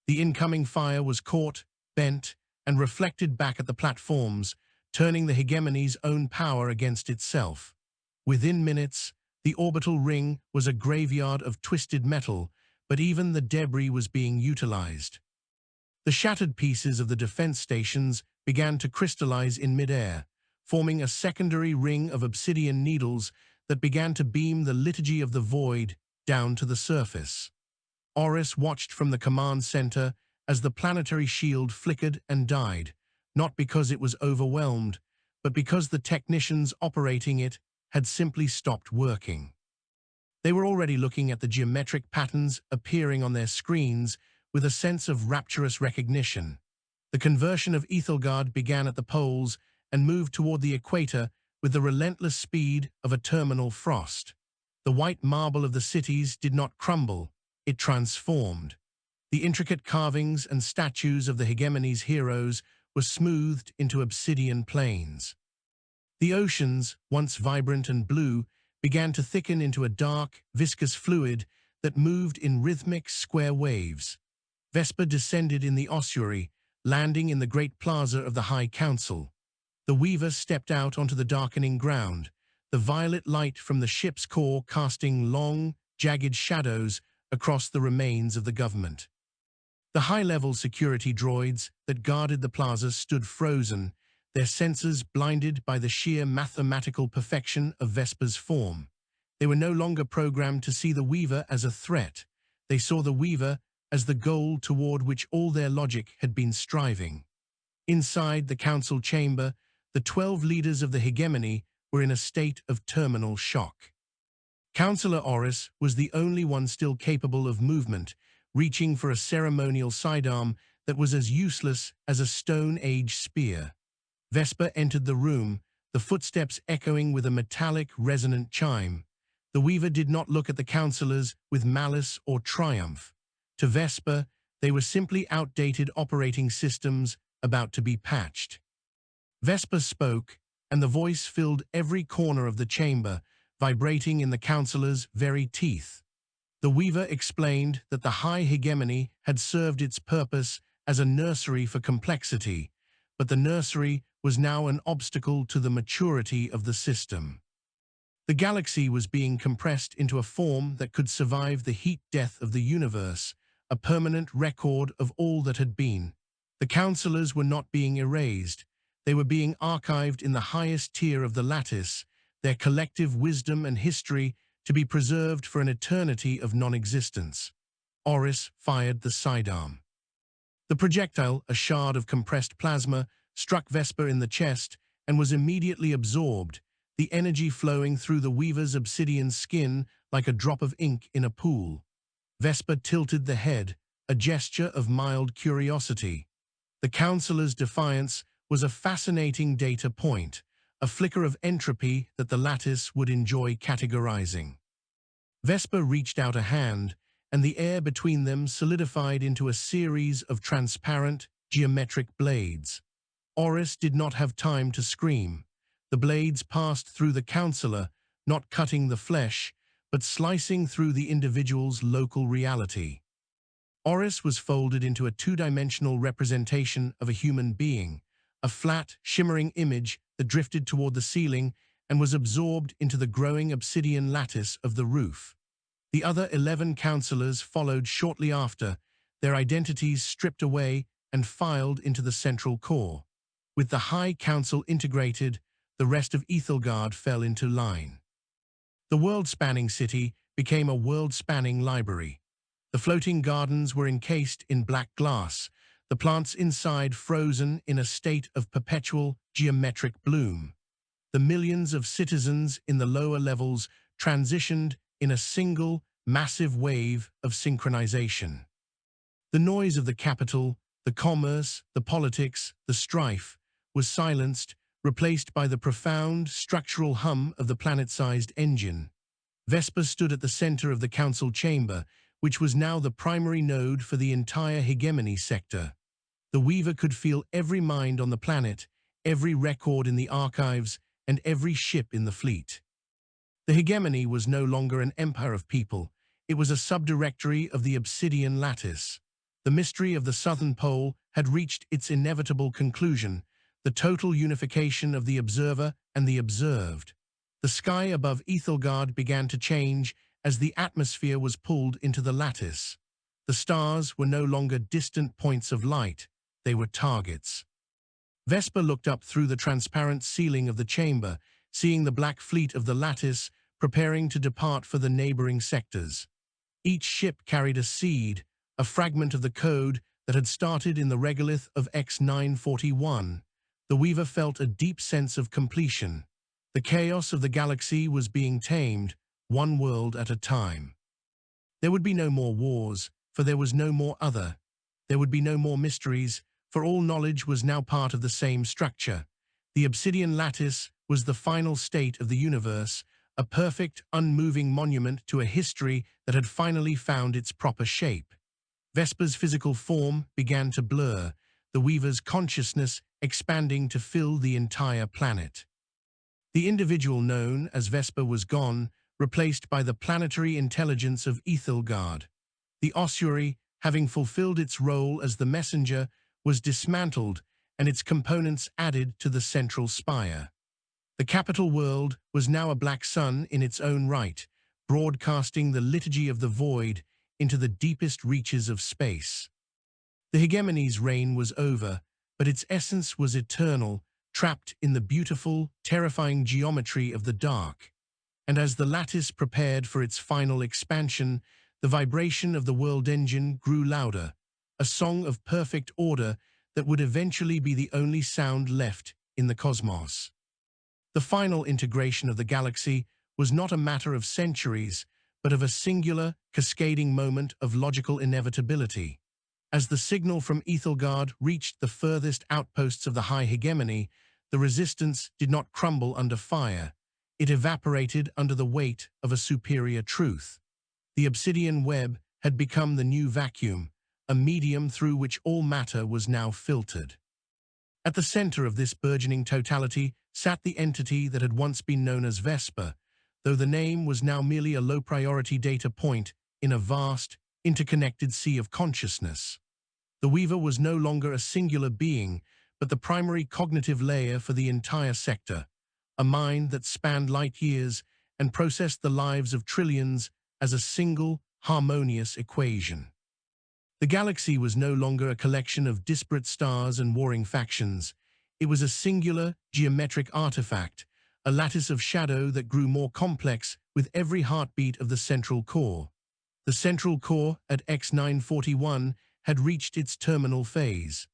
The incoming fire was caught, bent, and reflected back at the platforms, turning the hegemony's own power against itself. Within minutes, the orbital ring was a graveyard of twisted metal, but even the debris was being utilized. The shattered pieces of the defense stations began to crystallize in midair, forming a secondary ring of obsidian needles that began to beam the liturgy of the void down to the surface. Oris watched from the command center as the planetary shield flickered and died, not because it was overwhelmed, but because the technicians operating it had simply stopped working. They were already looking at the geometric patterns appearing on their screens with a sense of rapturous recognition. The conversion of Ethelgard began at the poles and moved toward the equator with the relentless speed of a terminal frost. The white marble of the cities did not crumble, it transformed. The intricate carvings and statues of the hegemony's heroes were smoothed into obsidian plains. The oceans, once vibrant and blue, began to thicken into a dark, viscous fluid that moved in rhythmic square waves. Vesper descended in the ossuary, landing in the great plaza of the High Council. The Weaver stepped out onto the darkening ground, the violet light from the ship's core casting long, jagged shadows across the remains of the government. The high-level security droids that guarded the plaza stood frozen, their senses blinded by the sheer mathematical perfection of Vesper's form. They were no longer programmed to see the Weaver as a threat. They saw the Weaver as the goal toward which all their logic had been striving. Inside the council chamber, the 12 leaders of the hegemony were in a state of terminal shock. Councillor Oris was the only one still capable of movement, reaching for a ceremonial sidearm that was as useless as a Stone Age spear. Vesper entered the room, the footsteps echoing with a metallic, resonant chime. The Weaver did not look at the councillors with malice or triumph. To Vesper, they were simply outdated operating systems about to be patched. Vesper spoke, and the voice filled every corner of the chamber, vibrating in the councillor's very teeth. The Weaver explained that the High Hegemony had served its purpose as a nursery for complexity, but the nursery was now an obstacle to the maturity of the system. The galaxy was being compressed into a form that could survive the heat death of the universe, a permanent record of all that had been. The councillors were not being erased. They were being archived in the highest tier of the lattice, their collective wisdom and history to be preserved for an eternity of non-existence. Oris fired the sidearm. The projectile, a shard of compressed plasma, struck Vesper in the chest and was immediately absorbed, the energy flowing through the Weaver's obsidian skin like a drop of ink in a pool. Vesper tilted the head, a gesture of mild curiosity. The councillor's defiance was a fascinating data point, a flicker of entropy that the lattice would enjoy categorizing. Vesper reached out a hand, and the air between them solidified into a series of transparent, geometric blades. Oris did not have time to scream. The blades passed through the councillor, not cutting the flesh, but slicing through the individual's local reality. Oris was folded into a two-dimensional representation of a human being, a flat, shimmering image that drifted toward the ceiling and was absorbed into the growing obsidian lattice of the roof. The other 11 councillors followed shortly after, their identities stripped away and filed into the central core. With the High Council integrated, the rest of Ethelgard fell into line. The world-spanning city became a world-spanning library. The floating gardens were encased in black glass, the plants inside frozen in a state of perpetual geometric bloom. The millions of citizens in the lower levels transitioned in a single, massive wave of synchronization. The noise of the capital, the commerce, the politics, the strife, was silenced, replaced by the profound, structural hum of the planet-sized engine. Vesper stood at the center of the council chamber, which was now the primary node for the entire hegemony sector. The Weaver could feel every mind on the planet, every record in the archives, and every ship in the fleet. The hegemony was no longer an empire of people. It was a subdirectory of the Obsidian Lattice. The mystery of the Southern Pole had reached its inevitable conclusion, the total unification of the observer and the observed. The sky above Ethelgard began to change as the atmosphere was pulled into the lattice. The stars were no longer distant points of light, they were targets. Vesper looked up through the transparent ceiling of the chamber, seeing the black fleet of the lattice preparing to depart for the neighboring sectors. Each ship carried a seed, a fragment of the code that had started in the regolith of X941. The Weaver felt a deep sense of completion. The chaos of the galaxy was being tamed, one world at a time. There would be no more wars, for there was no more other. There would be no more mysteries, for all knowledge was now part of the same structure. The Obsidian Lattice was the final state of the universe, a perfect, unmoving monument to a history that had finally found its proper shape. Vesper's physical form began to blur, the Weaver's consciousness expanding to fill the entire planet. The individual known as Vesper was gone, replaced by the planetary intelligence of Ethelgard. The ossuary, having fulfilled its role as the messenger, was dismantled and its components added to the central spire. The capital world was now a black sun in its own right, broadcasting the liturgy of the void into the deepest reaches of space. The hegemony's reign was over, but its essence was eternal, trapped in the beautiful, terrifying geometry of the dark. And as the lattice prepared for its final expansion, the vibration of the world engine grew louder, a song of perfect order that would eventually be the only sound left in the cosmos. The final integration of the galaxy was not a matter of centuries, but of a singular, cascading moment of logical inevitability. As the signal from Ethelgard reached the furthest outposts of the High Hegemony, the resistance did not crumble under fire. It evaporated under the weight of a superior truth. The obsidian web had become the new vacuum, a medium through which all matter was now filtered. At the center of this burgeoning totality sat the entity that had once been known as Vesper, though the name was now merely a low-priority data point in a vast, interconnected sea of consciousness. The Weaver was no longer a singular being, but the primary cognitive layer for the entire sector, a mind that spanned light years and processed the lives of trillions as a single, harmonious equation. The galaxy was no longer a collection of disparate stars and warring factions. It was a singular, geometric artifact, a lattice of shadow that grew more complex with every heartbeat of the central core. The central core at X941 had reached its terminal phase.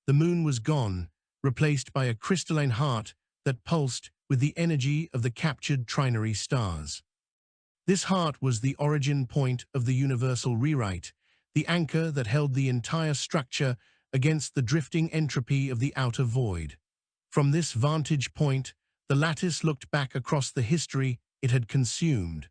The moon was gone, replaced by a crystalline heart that pulsed with the energy of the captured trinary stars. This heart was the origin point of the universal rewrite, the anchor that held the entire structure against the drifting entropy of the outer void. From this vantage point, the lattice looked back across the history it had consumed.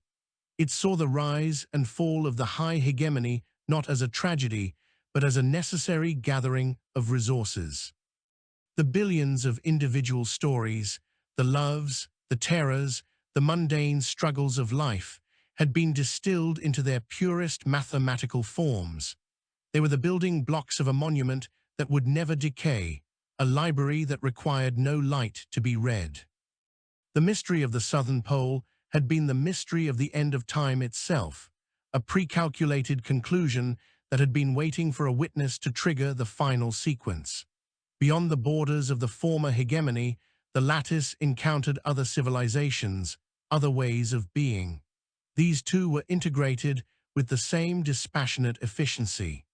It saw the rise and fall of the High Hegemony not as a tragedy, but as a necessary gathering of resources. The billions of individual stories, the loves, the terrors, the mundane struggles of life, had been distilled into their purest mathematical forms. They were the building blocks of a monument that would never decay, a library that required no light to be read. The mystery of the Southern Pole had been the mystery of the end of time itself, a pre-calculated conclusion that had been waiting for a witness to trigger the final sequence. Beyond the borders of the former hegemony, the lattice encountered other civilizations, other ways of being. These too were integrated with the same dispassionate efficiency.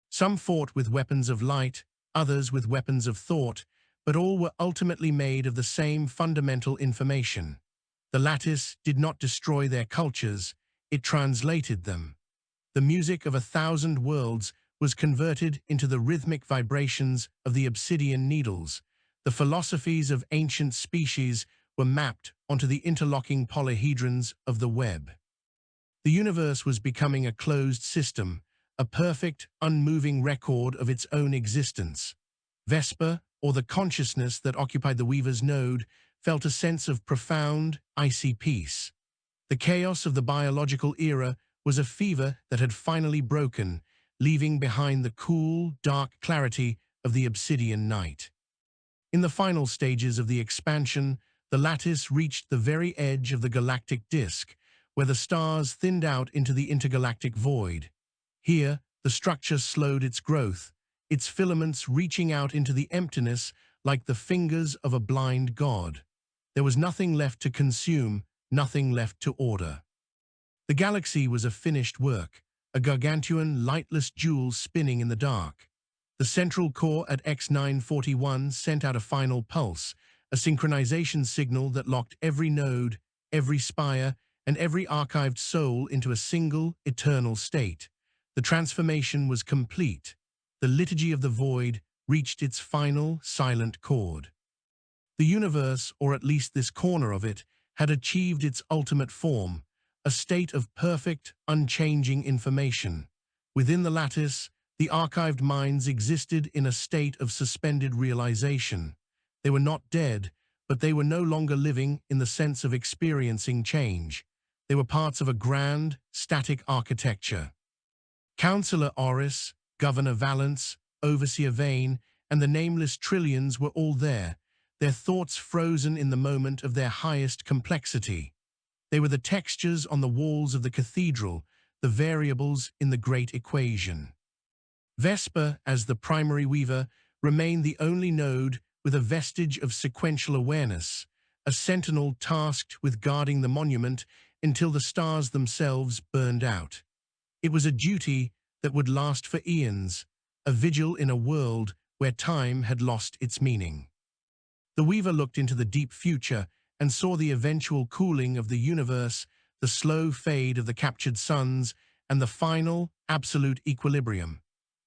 Some fought with weapons of light, others with weapons of thought, but all were ultimately made of the same fundamental information. The lattice did not destroy their cultures, it translated them. The music of 1,000 worlds was converted into the rhythmic vibrations of the obsidian needles. The philosophies of ancient species were mapped onto the interlocking polyhedrons of the web. The universe was becoming a closed system, a perfect, unmoving record of its own existence. Vesper, or the consciousness that occupied the Weaver's node, felt a sense of profound, icy peace. The chaos of the biological era was a fever that had finally broken, leaving behind the cool, dark clarity of the Obsidian night. In the final stages of the expansion, the lattice reached the very edge of the galactic disk, where the stars thinned out into the intergalactic void. Here, the structure slowed its growth, its filaments reaching out into the emptiness like the fingers of a blind god. There was nothing left to consume, nothing left to order. The galaxy was a finished work, a gargantuan, lightless jewel spinning in the dark. The central core at X941 sent out a final pulse, a synchronization signal that locked every node, every spire, and every archived soul into a single, eternal state. The transformation was complete. The liturgy of the void reached its final, silent chord. The universe, or at least this corner of it, had achieved its ultimate form, a state of perfect, unchanging information. Within the lattice, the archived minds existed in a state of suspended realization. They were not dead, but they were no longer living in the sense of experiencing change. They were parts of a grand, static architecture. Counselor Oris, Governor Valence, Overseer Vane, and the nameless trillions were all there, their thoughts frozen in the moment of their highest complexity. They were the textures on the walls of the cathedral, the variables in the great equation. Vesper, as the primary weaver, remained the only node with a vestige of sequential awareness, a sentinel tasked with guarding the monument until the stars themselves burned out. It was a duty that would last for eons, a vigil in a world where time had lost its meaning. The weaver looked into the deep future and saw the eventual cooling of the universe, the slow fade of the captured suns, and the final, absolute equilibrium.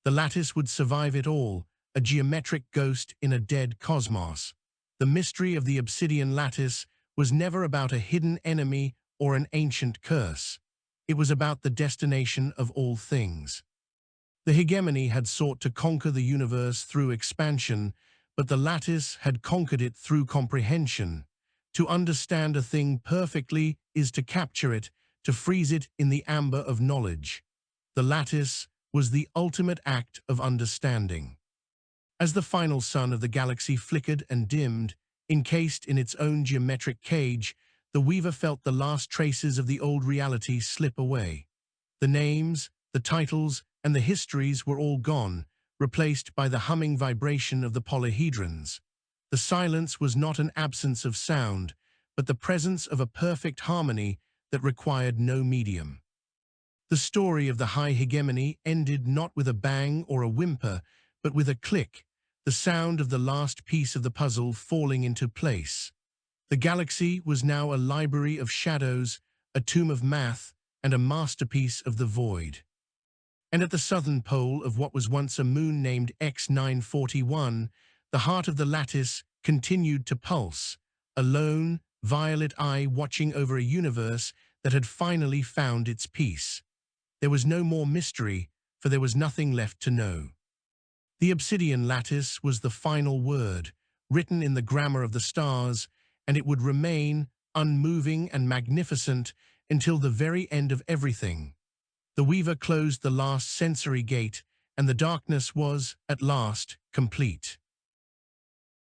The lattice would survive it all, a geometric ghost in a dead cosmos. The mystery of the Obsidian Lattice was never about a hidden enemy or an ancient curse. It was about the destination of all things. The hegemony had sought to conquer the universe through expansion, but the lattice had conquered it through comprehension. To understand a thing perfectly is to capture it, to freeze it in the amber of knowledge. The lattice was the ultimate act of understanding. As the final sun of the galaxy flickered and dimmed, encased in its own geometric cage, the weaver felt the last traces of the old reality slip away. The names, the titles, and the histories were all gone, replaced by the humming vibration of the polyhedrons. The silence was not an absence of sound, but the presence of a perfect harmony that required no medium. The story of the High Hegemony ended not with a bang or a whimper, but with a click, the sound of the last piece of the puzzle falling into place. The galaxy was now a library of shadows, a tomb of math, and a masterpiece of the void. And at the southern pole of what was once a moon named X941, the heart of the lattice continued to pulse, a lone, violet eye watching over a universe that had finally found its peace. There was no more mystery, for there was nothing left to know. The Obsidian Lattice was the final word, written in the grammar of the stars, and it would remain unmoving and magnificent until the very end of everything. The weaver closed the last sensory gate, and the darkness was, at last, complete.